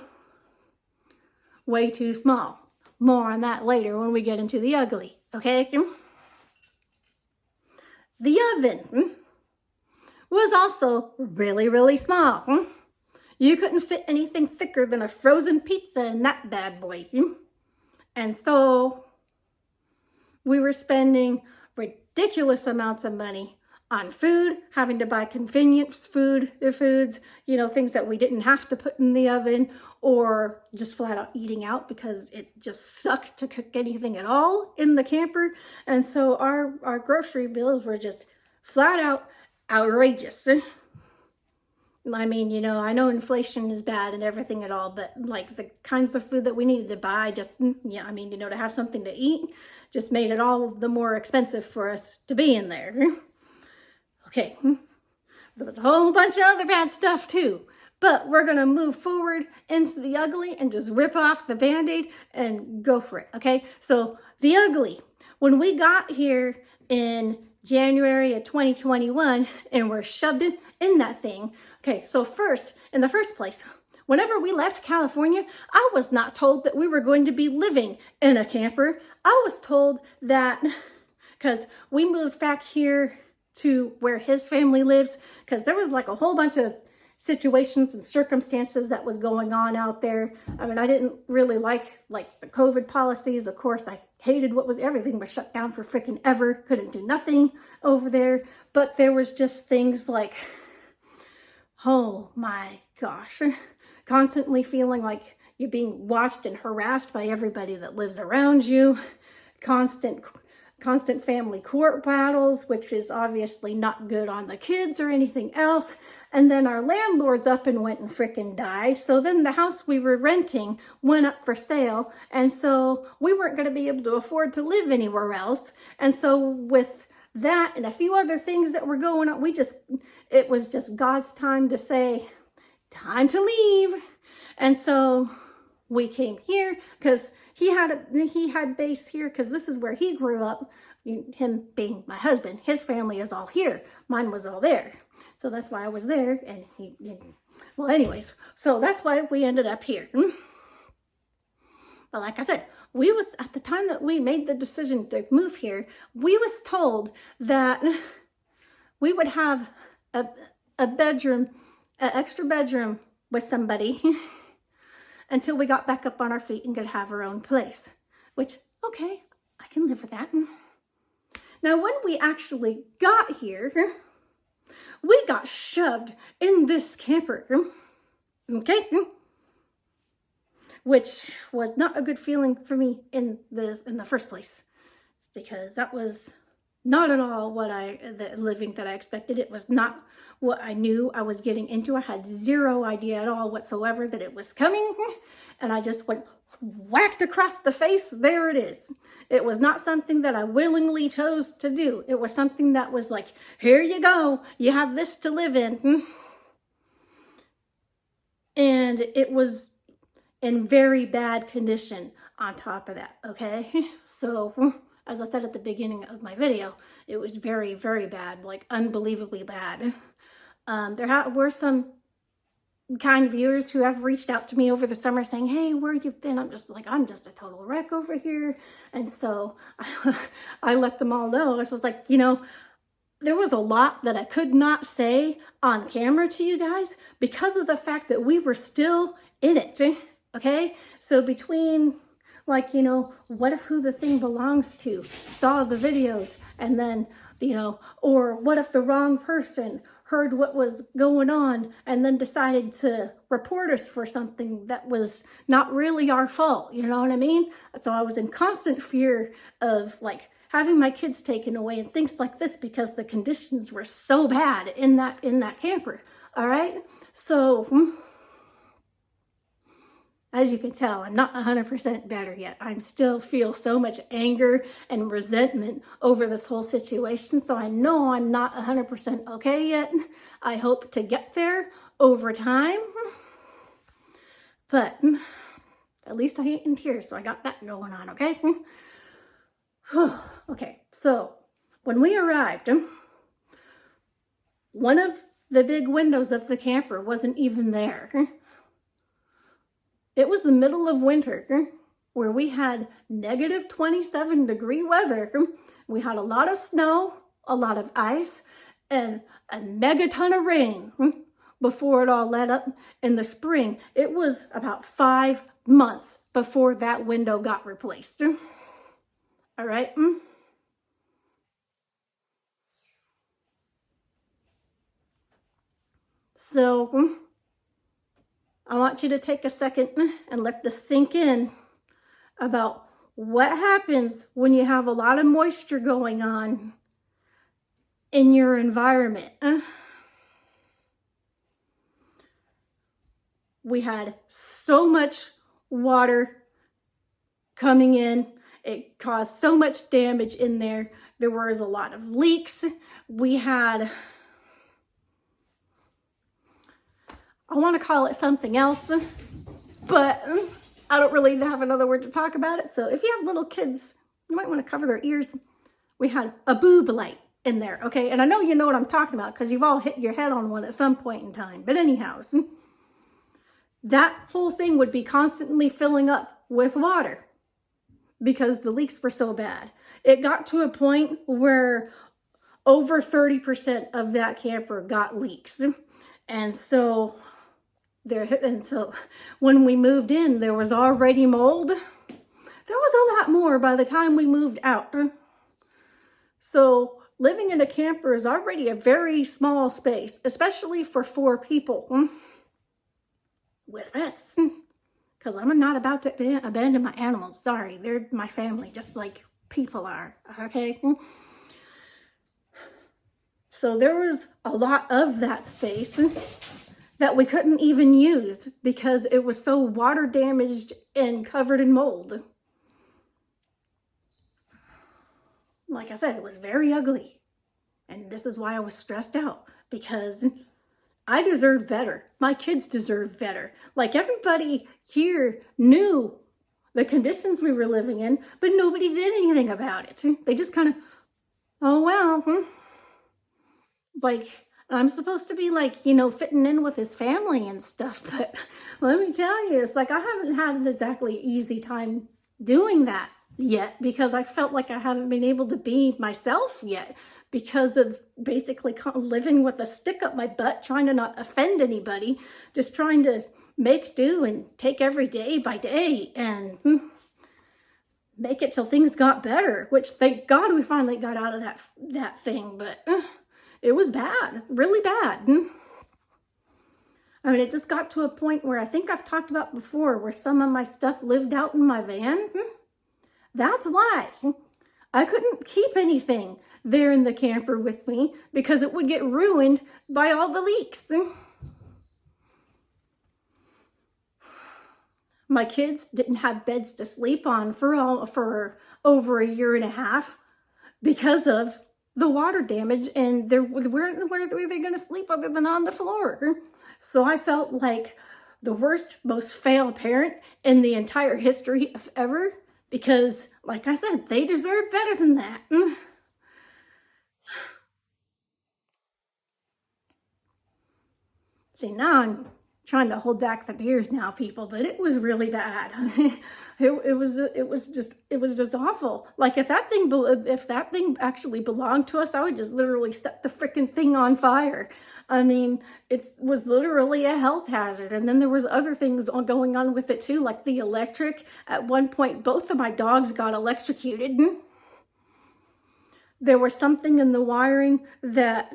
way too small. More on that later when we get into the ugly, okay? The oven was also really, really small. You couldn't fit anything thicker than a frozen pizza in that bad boy. And so we were spending ridiculous amounts of money on food, having to buy convenience foods, you know, things that we didn't have to put in the oven, or just flat out eating out because it just sucked to cook anything at all in the camper. And so our grocery bills were just flat out outrageous. I mean, you know, I know inflation is bad and everything at all, but like the kinds of food that we needed to buy just, yeah, I mean, you know, to have something to eat just made it all the more expensive for us to be in there. Okay, there was a whole bunch of other bad stuff too, but we're going to move forward into the ugly and just rip off the Band-Aid and go for it, okay? So the ugly, when we got here in January of 2021 and we're shoved in that thing. Okay, so in the first place, whenever we left California, I was not told that we were going to be living in a camper. I was told that, because we moved back here to where his family lives, because there was like a whole bunch of situations and circumstances that was going on out there. I mean, I didn't really like the COVID policies. Of course, I hated everything was shut down for freaking ever. Couldn't do nothing over there. But there was just things like, oh my gosh, constantly feeling like you're being watched and harassed by everybody that lives around you. Constant family court battles, which is obviously not good on the kids or anything else. And then our landlord's up and went and frickin' died. So then the house we were renting went up for sale. And so we weren't going to be able to afford to live anywhere else. And so with that and a few other things that were going on, it was just God's time to say, time to leave. And so we came here because he had base here because this is where he grew up. Him being my husband, his family is all here. Mine was all there. So that's why I was there. And well, anyways, so that's why we ended up here. But like I said, at the time that we made the decision to move here, we was told that we would have a bedroom, an extra bedroom with somebody until we got back up on our feet and could have our own place, which, okay, I can live with that. Now, when we actually got here, we got shoved in this camper, okay? Which was not a good feeling for me in the first place, because that was not at all the living that I expected. It was not what I knew I was getting into. I had zero idea at all whatsoever that it was coming, and I just went whacked across the face. There it is. It was not something that I willingly chose to do. It was something that was like, here you go, you have this to live in. And it was in very bad condition on top of that, okay? So, as I said at the beginning of my video, it was very, very bad, like unbelievably bad. There were some kind viewers who have reached out to me over the summer saying, hey, where you been? I'm just like, I'm just a total wreck over here. And so I let them all know. I was just like, you know, there was a lot that I could not say on camera to you guys because of the fact that we were still in it, okay? So between, like, you know, what if who the thing belongs to saw the videos and then, you know, or what if the wrong person heard what was going on and then decided to report us for something that was not really our fault, you know what I mean? So I was in constant fear of, like, having my kids taken away and things like this because the conditions were so bad in that camper, all right? So, as you can tell, I'm not 100% better yet. I still feel so much anger and resentment over this whole situation. So I know I'm not 100% okay yet. I hope to get there over time. But at least I ain't in tears, so I got that going on, okay? Okay, so when we arrived, one of the big windows of the camper wasn't even there. It was the middle of winter where we had negative 27-degree weather. We had a lot of snow, a lot of ice, and a megaton of rain before it all let up in the spring. It was about 5 months before that window got replaced. All right. So I want you to take a second and let this sink in about what happens when you have a lot of moisture going on in your environment. We had so much water coming in. It caused so much damage in there. There was a lot of leaks. We had, I want to call it something else, but I don't really have another word to talk about it. So if you have little kids, you might want to cover their ears. We had a boob light in there, okay? And I know you know what I'm talking about because you've all hit your head on one at some point in time. But anyhow, that whole thing would be constantly filling up with water because the leaks were so bad. It got to a point where over 30% of that camper got leaks. And so when we moved in, there was already mold. There was a lot more by the time we moved out. So living in a camper is already a very small space, especially for 4 people with pets. Because I'm not about to abandon my animals. Sorry, they're my family, just like people are, okay? So there was a lot of that space that we couldn't even use because it was so water damaged and covered in mold. Like I said, it was very ugly. And this is why I was stressed out, because I deserve better. My kids deserve better. Like, everybody here knew the conditions we were living in, but nobody did anything about it. They just kind of, oh, well. It's like, I'm supposed to be, like, you know, fitting in with his family and stuff. But let me tell you, it's like I haven't had an exactly easy time doing that yet, because I felt like I haven't been able to be myself yet because of basically living with a stick up my butt, trying to not offend anybody, just trying to make do and take every day by day. And make it till things got better, which thank God we finally got out of that thing, but it was bad, really bad. I mean, it just got to a point where I think I've talked about before, where some of my stuff lived out in my van. That's why I couldn't keep anything there in the camper with me, because it would get ruined by all the leaks. My kids didn't have beds to sleep on for over a year and a half because of the water damage, and where were they going to sleep other than on the floor? So I felt like the worst, most failed parent in the entire history of ever, because, like I said, they deserve better than that. See, now I'm trying to hold back the tears now, people, but it was really bad. it was just awful. Like, if that thing actually belonged to us, I would just literally set the freaking thing on fire. I mean, it was literally a health hazard. And then there was other things going on with it too, like the electric. At one point, both of my dogs got electrocuted. There was something in the wiring that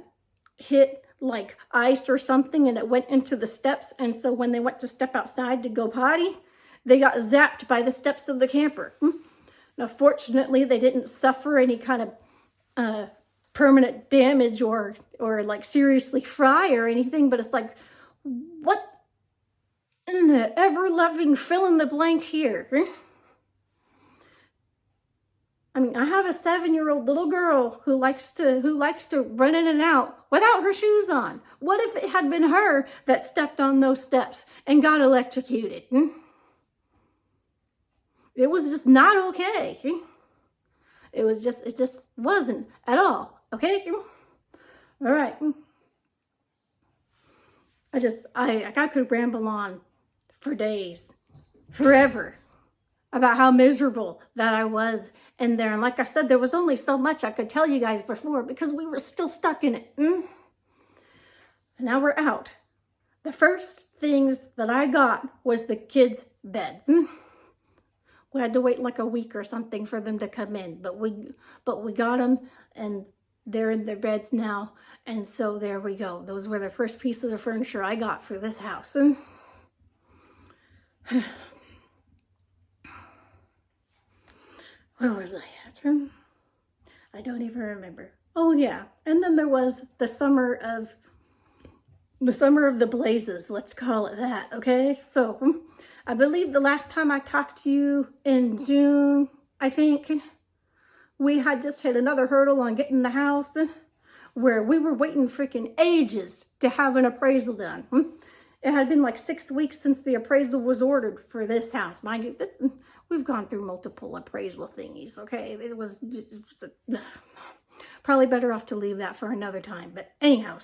hit like ice or something, and it went into the steps, and so when they went to step outside to go potty, they got zapped by the steps of the camper. Now, fortunately, they didn't suffer any kind of permanent damage or like seriously fry or anything, but it's like, what in the ever-loving fill in the blank here? I mean, I have a 7-year-old little girl who likes to run in and out without her shoes on. What if it had been her that stepped on those steps and got electrocuted? It was just not okay. It just wasn't at all okay. All right. I could ramble on for days, forever, about how miserable that I was in there. And like I said, there was only so much I could tell you guys before, because we were still stuck in it. And now we're out. The first things that I got was the kids' beds. We had to wait like a week or something for them to come in, but we got them, and they're in their beds now. And so there we go. Those were the first pieces of furniture I got for this house. Where was I at? I don't even remember. Oh yeah, and then there was the summer of the blazes, let's call it that, okay? So I believe the last time I talked to you in June, I think, we had just hit another hurdle on getting the house, where we were waiting freaking ages to have an appraisal done. It had been like 6 weeks since the appraisal was ordered for this house. Mind you, we've gone through multiple appraisal thingies, okay? It was probably better off to leave that for another time. But anyhow,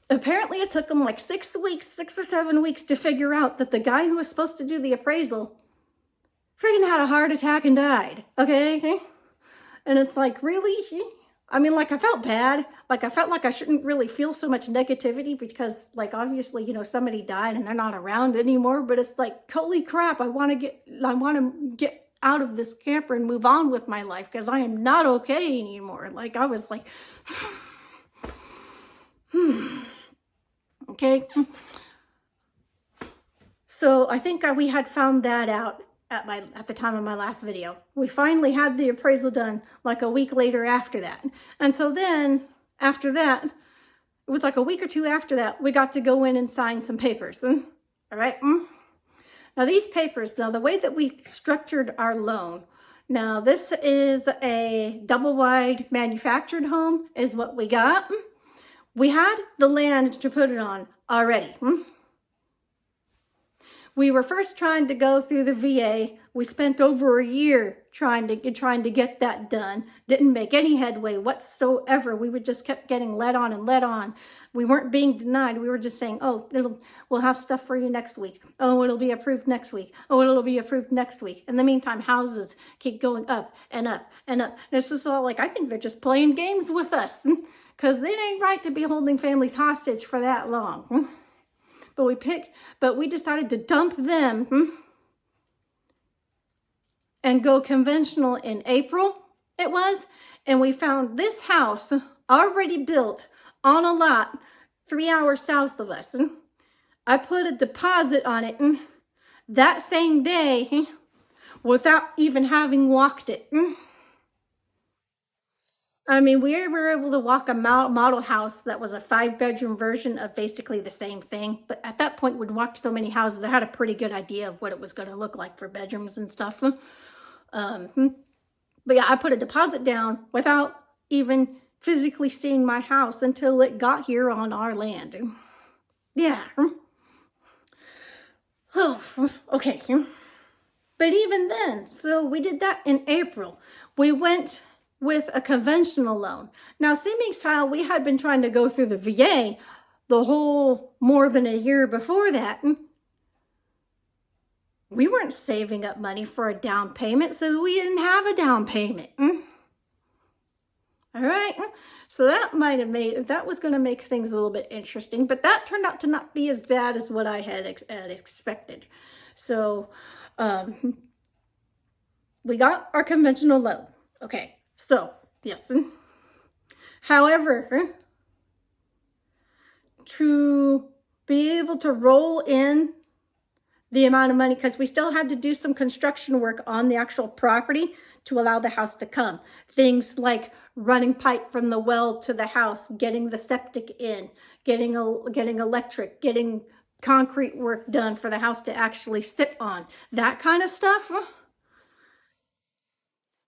apparently it took them like 6 or 7 weeks to figure out that the guy who was supposed to do the appraisal freaking had a heart attack and died, okay? And it's like, really? I mean, like, I felt bad. Like, I felt like I shouldn't really feel so much negativity, because, like, obviously, you know, somebody died and they're not around anymore. But it's like, holy crap, I want to get out of this camper and move on with my life, because I am not okay anymore. Like, I was like, okay. So I think we had found that out at the time of my last video. We finally had the appraisal done like a week later after that. And so then after that, it was like a week or two after that, we got to go in and sign some papers. All right. Now these papers, now the way that we structured our loan, now this is a double wide manufactured home is what we got. We had the land to put it on already. We were first trying to go through the VA. We spent over a year trying to get that done. Didn't make any headway whatsoever. We would just kept getting led on and led on. We weren't being denied. We were just saying, oh, we'll have stuff for you next week. Oh, it'll be approved next week. Oh, it'll be approved next week. In the meantime, houses keep going up and up and up. And it's just all like, I think they're just playing games with us, because it ain't right to be holding families hostage for that long. But we decided to dump them and go conventional in April, it was, and we found this house already built on a lot 3 hours south of us. I put a deposit on it that same day without even having walked it. I mean, we were able to walk a model house that was a 5-bedroom version of basically the same thing. But at that point, we'd walked so many houses, I had a pretty good idea of what it was going to look like for bedrooms and stuff. But yeah, I put a deposit down without even physically seeing my house until it got here on our land. Yeah. Oh, okay. But even then, so we did that in April. We went with a conventional loan. Now, seeming how we had been trying to go through the VA the whole more than a year before that, we weren't saving up money for a down payment, so we didn't have a down payment. All right, so that was going to make things a little bit interesting, but that turned out to not be as bad as what I had expected. So we got our conventional loan. Okay, so yes. However, to be able to roll in the amount of money, because we still had to do some construction work on the actual property to allow the house to come. Things like running pipe from the well to the house, getting the septic in, getting electric, getting concrete work done for the house to actually sit on. That kind of stuff.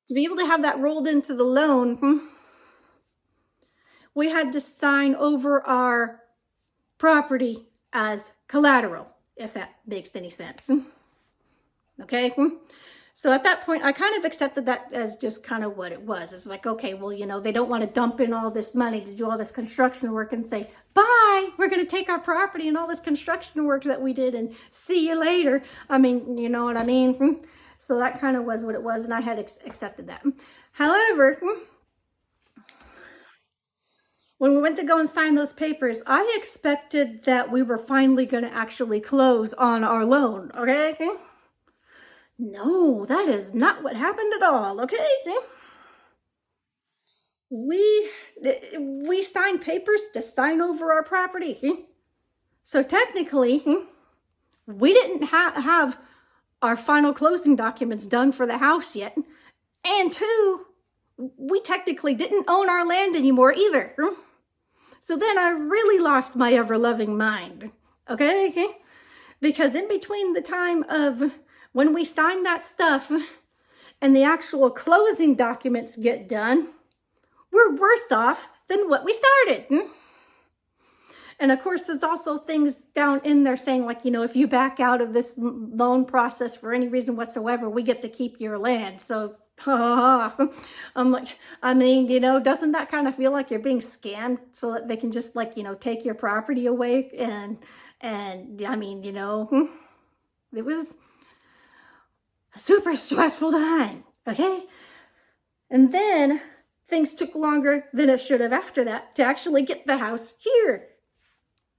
To be able to have that rolled into the loan, we had to sign over our property as collateral, if that makes any sense. Okay, so at that point, I kind of accepted that as just kind of what it was. It's like, okay, well, you know, they don't want to dump in all this money to do all this construction work and say, bye, we're going to take our property and all this construction work that we did and see you later. I mean, you know what I mean? So that kind of was what it was, and I had accepted that. However, when we went to go and sign those papers, I expected that we were finally going to actually close on our loan, okay? No, that is not what happened at all, okay? We signed papers to sign over our property. So technically, we didn't have our final closing documents done for the house yet. And 2, we technically didn't own our land anymore either. So then I really lost my ever-loving mind, okay? Because in between the time of when we sign that stuff and the actual closing documents get done, we're worse off than what we started. And of course, there's also things down in there saying, like, you know, if you back out of this loan process for any reason whatsoever, we get to keep your land. So I'm like, I mean, you know, doesn't that kind of feel like you're being scammed so that they can just, like, you know, take your property away? And I mean, you know, it was a super stressful time, okay? And then things took longer than it should have after that to actually get the house here.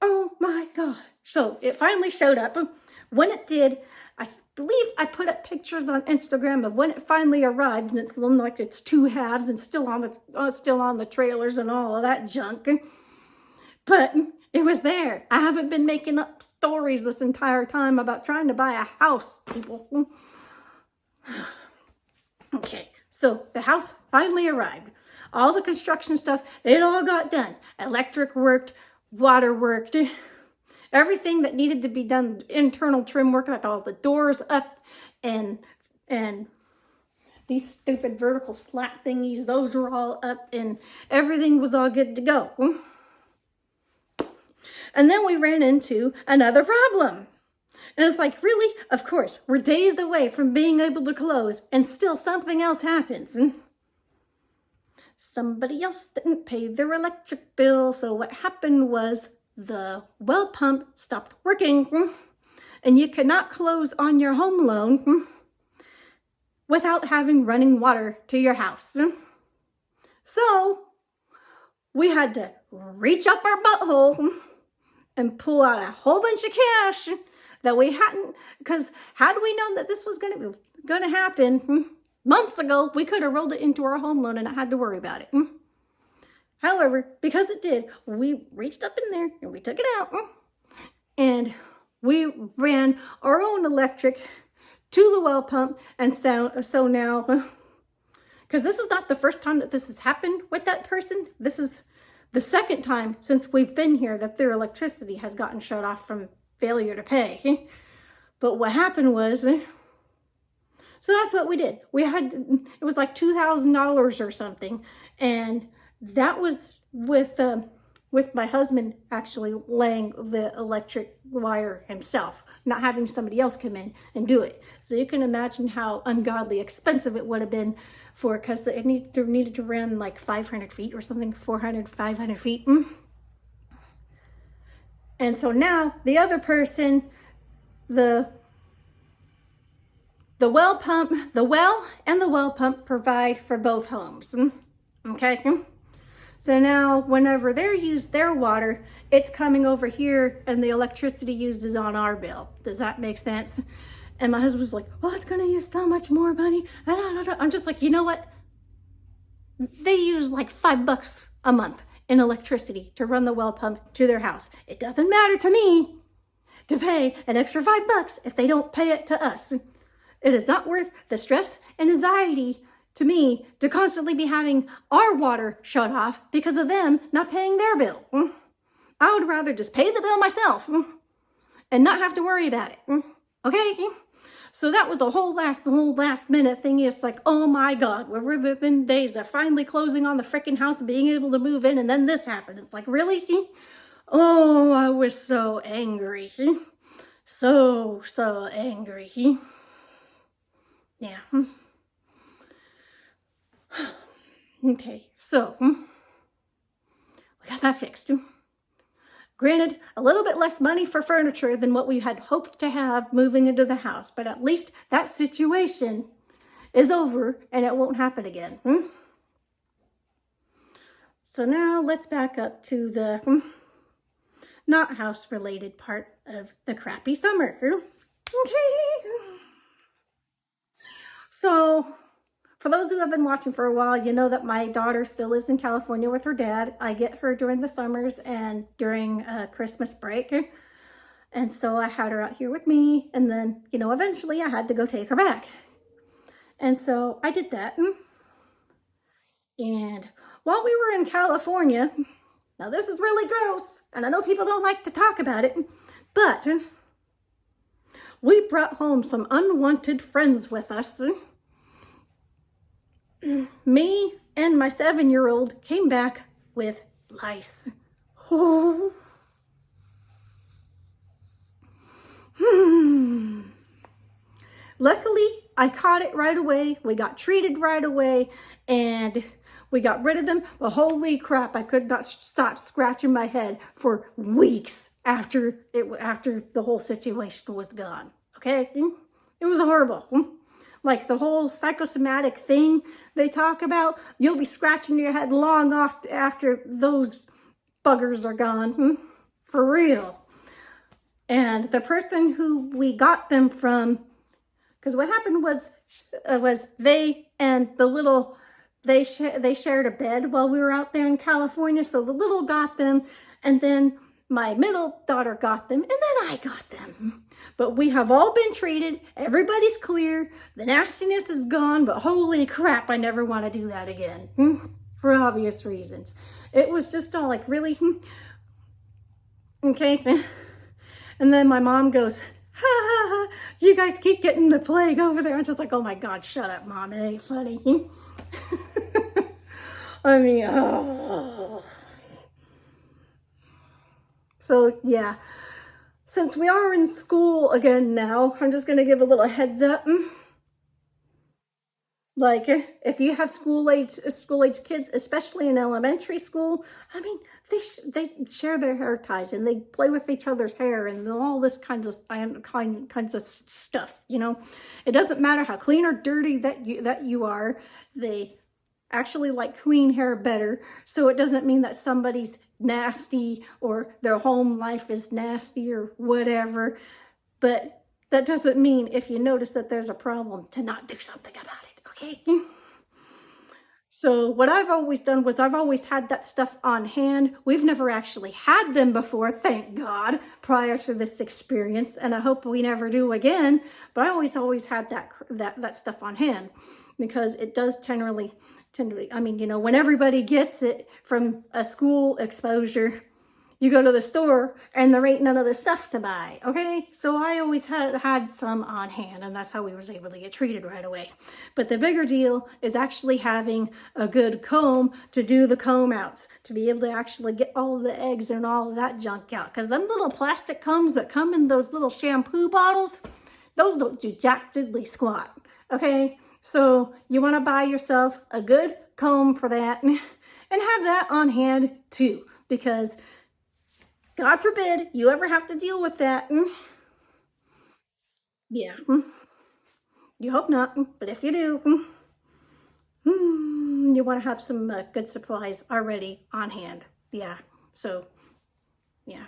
Oh my God. So it finally showed up. When it did, I believe I put up pictures on Instagram of when it finally arrived, and it's like it's 2 halves and still on the trailers and all of that junk. But it was there. I haven't been making up stories this entire time about trying to buy a house, people. Okay, so the house finally arrived. All the construction stuff, it all got done. Electric worked, water worked, everything that needed to be done, internal trim work, like all the doors up, and these stupid vertical slat thingies, those were all up, and everything was all good to go. And then we ran into another problem. And it's like, really? Of course, we're days away from being able to close, and still something else happens. Somebody else didn't pay their electric bill, so what happened was the well pump stopped working, and you cannot close on your home loan without having running water to your house. So we had to reach up our butthole and pull out a whole bunch of cash that we hadn't, because had we known that this was going to be, going to happen. Months ago, we could have rolled it into our home loan and not had to worry about it. However, because it did, we reached up in there and we took it out and we ran our own electric to the well pump. And so now, because this is not the first time that this has happened with that person. This is the second time since we've been here that their electricity has gotten shut off from failure to pay. But what happened was, so that's what we did. It was like $2,000 or something. And that was with my husband actually laying the electric wire himself, not having somebody else come in and do it. So you can imagine how ungodly expensive it would have been because it needed to run like 500 feet or something, 400, 500 feet. And so now the other person, the well and the well pump provide for both homes. Okay. So now whenever they use their water, it's coming over here and the electricity used is on our bill. Does that make sense? And my husband was like, well, it's going to use so much more money. I'm just like, you know what? They use like $5 a month in electricity to run the well pump to their house. It doesn't matter to me to pay an extra $5 if they don't pay it to us. It is not worth the stress and anxiety to me to constantly be having our water shut off because of them not paying their bill. I would rather just pay the bill myself and not have to worry about it. Okay? So that was the whole last minute thing. It's like, oh my God, we're within days of finally closing on the freaking house and being able to move in, and then this happened. It's like, really? Oh, I was so angry. So angry. Yeah. Okay, so we got that fixed. Granted, a little bit less money for furniture than what we had hoped to have moving into the house, but at least that situation is over and it won't happen again. So now let's back up to the not house related part of the crappy summer. Okay. So for those who have been watching for a while, you know that my daughter still lives in California with her dad. I get her during the summers and during Christmas break. And so I had her out here with me. And then, eventually I had to go take her back. And so I did that. And while we were in California, now this is really gross, and I know people don't like to talk about it, but we brought home some unwanted friends with us. Me and my 7-year-old came back with lice. Oh. Luckily, I caught it right away. We got treated right away and we got rid of them. But holy crap, I could not stop scratching my head for weeks after the whole situation was gone. Okay? It was horrible. Like the whole psychosomatic thing they talk about, you'll be scratching your head long after those buggers are gone. For real. And the person who we got them from, because what happened was they and the little, they shared a bed while we were out there in California. So the little got them, and then my middle daughter got them, and then I got them. But we have all been treated. Everybody's clear. The nastiness is gone, but holy crap, I never want to do that again. For obvious reasons. It was just all like, really? Okay. And then my mom goes, ha ha ha, you guys keep getting the plague over there. I'm just like, oh my God, shut up, Mom. It ain't funny. I mean, oh. So yeah. Since we are in school again now, I'm just going to give a little heads up. Like, if you have school-age kids, especially in elementary school, I mean, they share their hair ties and they play with each other's hair and all this kinds of stuff, It doesn't matter how clean or dirty that you are. They actually like clean hair better. So it doesn't mean that somebody's nasty or their home life is nasty or whatever. But that doesn't mean if you notice that there's a problem to not do something about it, okay? So what I've always done was I've always had that stuff on hand. We've never actually had them before, thank God, prior to this experience, and I hope we never do again. But I always had that stuff on hand, because it does tend to, I mean, you know, when everybody gets it from a school exposure, you go to the store and there ain't none of the stuff to buy, okay? So I always had some on hand, and that's how we was able to get treated right away. But the bigger deal is actually having a good comb to do the comb outs, to be able to actually get all of the eggs and all of that junk out. Because them little plastic combs that come in those little shampoo bottles, those don't do jack diddly squat, okay? So you want to buy yourself a good comb for that, and have that on hand too, because God forbid you ever have to deal with that. Yeah, you hope not, but if you do, you want to have some good supplies already on hand. Yeah, so, yeah.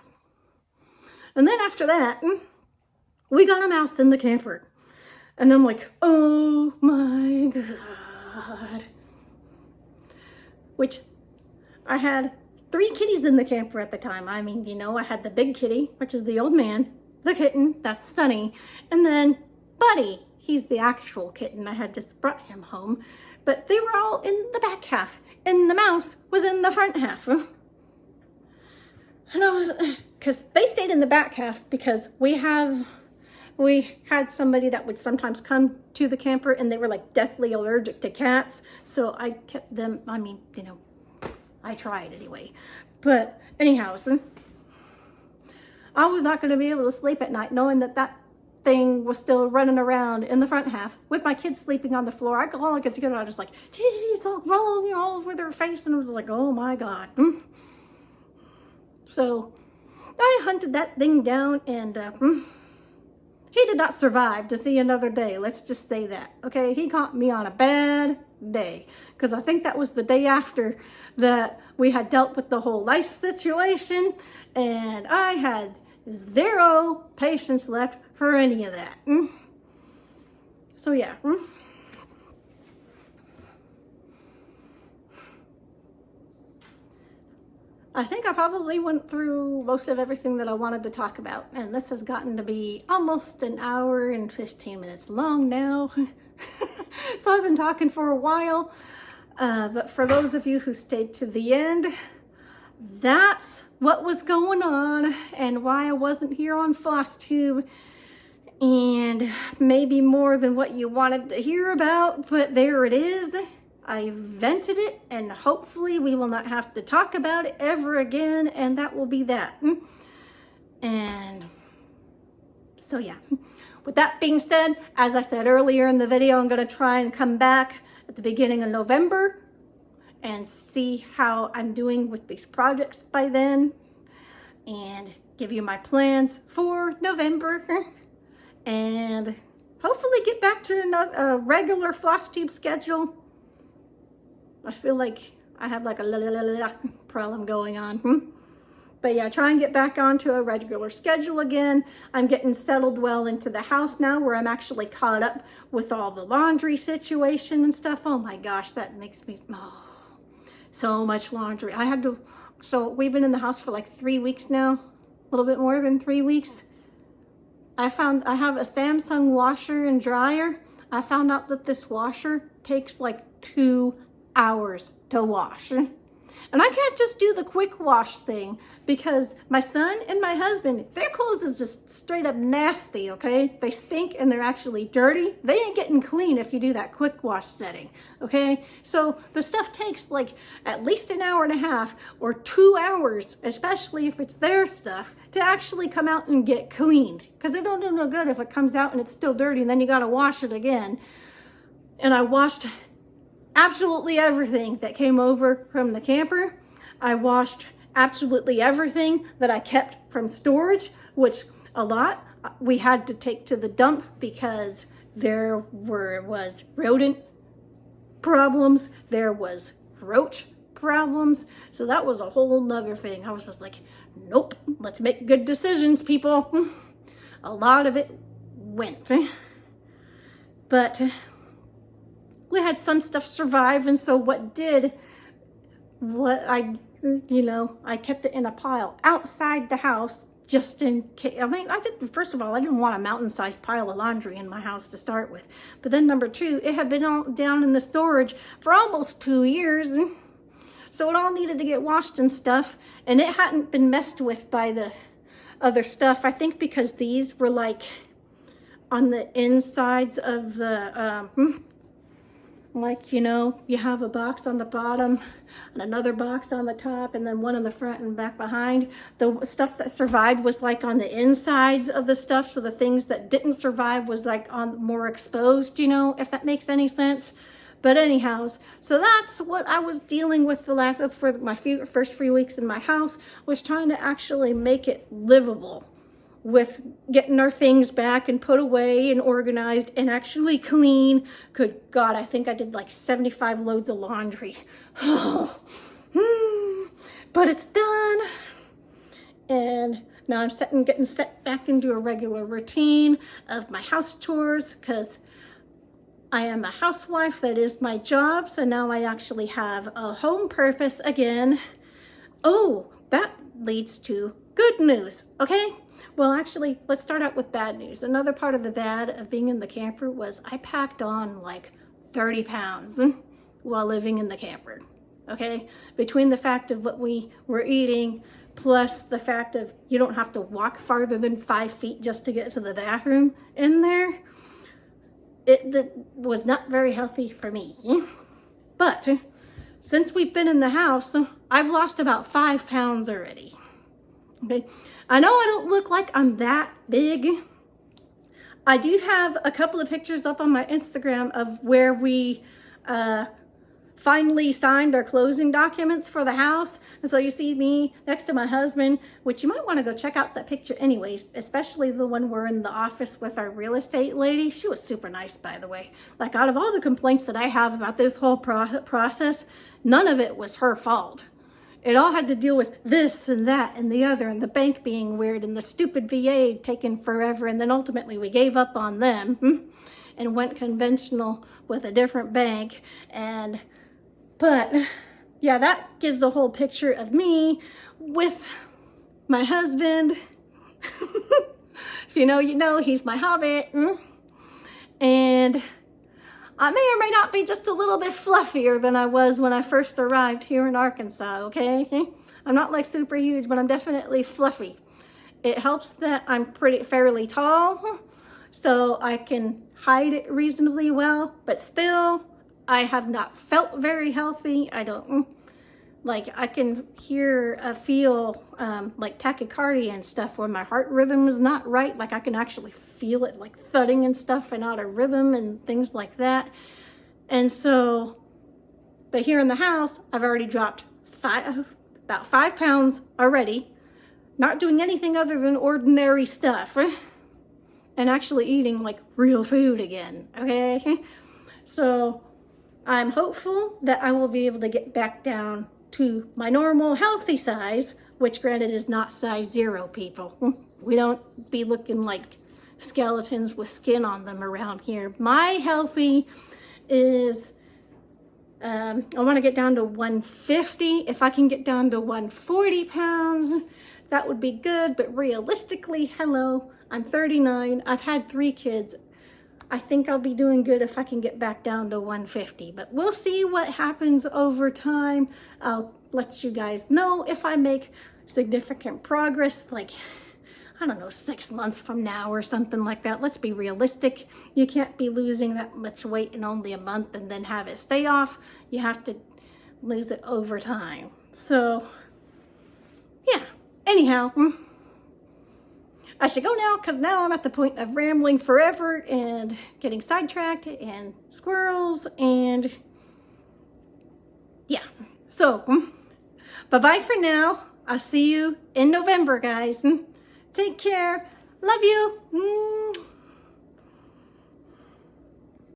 And then after that, we got a mouse in the camper. And I'm like, oh my God. Which I had 3 kitties in the camper at the time. I mean, you know, I had the big kitty, which is the old man, the kitten, that's Sunny, and then Buddy, he's the actual kitten. I had just brought him home, but they were all in the back half, and the mouse was in the front half. And I was, because they stayed in the back half because we had somebody that would sometimes come to the camper and they were like deathly allergic to cats. So I kept them, I mean, you know, I tried anyway. But anyhow, so I was not going to be able to sleep at night knowing that thing was still running around in the front half with my kids sleeping on the floor. All I could get out was like, it's all rolling all over their face. And I was like, oh my God. So I hunted that thing down, and he did not survive to see another day. Let's just say that. Okay, he caught me on a bad day, because I think that was the day after that we had dealt with the whole lice situation, and I had 0 patience left for any of that. So yeah. I think I probably went through most of everything that I wanted to talk about, and this has gotten to be almost an hour and 15 minutes long now. So I've been talking for a while, but for those of you who stayed to the end, that's what was going on and why I wasn't here on Flosstube, and maybe more than what you wanted to hear about, but there it is. I vented it, and hopefully we will not have to talk about it ever again, and that will be that. And so yeah, with that being said, as I said earlier in the video, I'm going to try and come back at the beginning of November and see how I'm doing with these projects by then, and give you my plans for November, and hopefully get back to a regular Flosstube schedule. I feel like I have like a problem going on. But yeah, try and get back onto a regular schedule again. I'm getting settled well into the house now, where I'm actually caught up with all the laundry situation and stuff. Oh my gosh, that makes me, so much laundry. So we've been in the house for like 3 weeks now, a little bit more than 3 weeks. I have a Samsung washer and dryer. I found out that this washer takes like 2 hours to wash. And I can't just do the quick wash thing, because my son and my husband, their clothes is just straight up nasty, okay? They stink and they're actually dirty. They ain't getting clean if you do that quick wash setting, okay? So the stuff takes like at least an hour and a half or 2 hours, especially if it's their stuff, to actually come out and get cleaned, because it don't do no good if it comes out and it's still dirty and then you gotta wash it again. And I washed absolutely everything that came over from the camper. I washed absolutely everything that I kept from storage, which a lot we had to take to the dump because there was rodent problems, there was roach problems. So that was a whole nother thing. I was just like, nope, let's make good decisions, people. A lot of it went. But we had some stuff survive, and so I kept it in a pile outside the house just in case. I mean, first of all, I didn't want a mountain-sized pile of laundry in my house to start with. But then number two, it had been all down in the storage for almost 2 years. So it all needed to get washed and stuff, and it hadn't been messed with by the other stuff. I think because these were like on the insides of the, like, you know, you have a box on the bottom and another box on the top and then one in the front and back behind. The stuff that survived was like on the insides of the stuff, so the things that didn't survive was like on more exposed, you know, if that makes any sense. But anyhow, so that's what I was dealing with for my first few weeks in my house, was trying to actually make it livable with getting our things back and put away and organized and actually clean. Good God, I think I did like 75 loads of laundry. But it's done. And now I'm getting set back into a regular routine of my house chores, because I am a housewife. That is my job. So now I actually have a home purpose again. Oh, that leads to good news. Okay. Well, actually, let's start out with bad news. Another part of the bad of being in the camper was I packed on like 30 pounds while living in the camper. Okay. Between the fact of what we were eating, plus the fact of you don't have to walk farther than 5 feet just to get to the bathroom in there. That was not very healthy for me. But since we've been in the house, I've lost about 5 pounds already. Okay, I know I don't look like I'm that big. I do have a couple of pictures up on my Instagram of where we finally signed our closing documents for the house. And so you see me next to my husband, which you might want to go check out that picture anyways, especially the one we're in the office with our real estate lady. She was super nice, by the way. Like, out of all the complaints that I have about this whole process, none of it was her fault. It all had to deal with this and that and the other, and the bank being weird and the stupid VA taking forever. And then ultimately we gave up on them and went conventional with a different bank. But yeah, that gives a whole picture of me with my husband. If you know, you know, he's my hobbit. And I may or may not be just a little bit fluffier than I was when I first arrived here in Arkansas, okay? I'm not like super huge, but I'm definitely fluffy. It helps that I'm fairly tall, so I can hide it reasonably well, but still, I have not felt very healthy. I don't, like, I can feel like tachycardia and stuff when my heart rhythm is not right. Like, I can actually feel it like thudding and stuff and out of rhythm and things like that. And so, but here in the house, I've already dropped about 5 pounds already, not doing anything other than ordinary stuff and actually eating like real food again. Okay. So I'm hopeful that I will be able to get back down to my normal healthy size, which granted is not size 0, people. We don't be looking like skeletons with skin on them around here. My healthy is, I want to get down to 150. If I can get down to 140 pounds, that would be good. But realistically, hello, I'm 39. I've had 3 kids. I think I'll be doing good if I can get back down to 150, but we'll see what happens over time. I'll let you guys know if I make significant progress, like, I don't know, 6 months from now or something like that. Let's be realistic. You can't be losing that much weight in only a month and then have it stay off. You have to lose it over time. So, yeah, anyhow, I should go now, because now I'm at the point of rambling forever and getting sidetracked and squirrels and yeah. So, bye-bye for now. I'll see you in November, guys. Take care. Love you.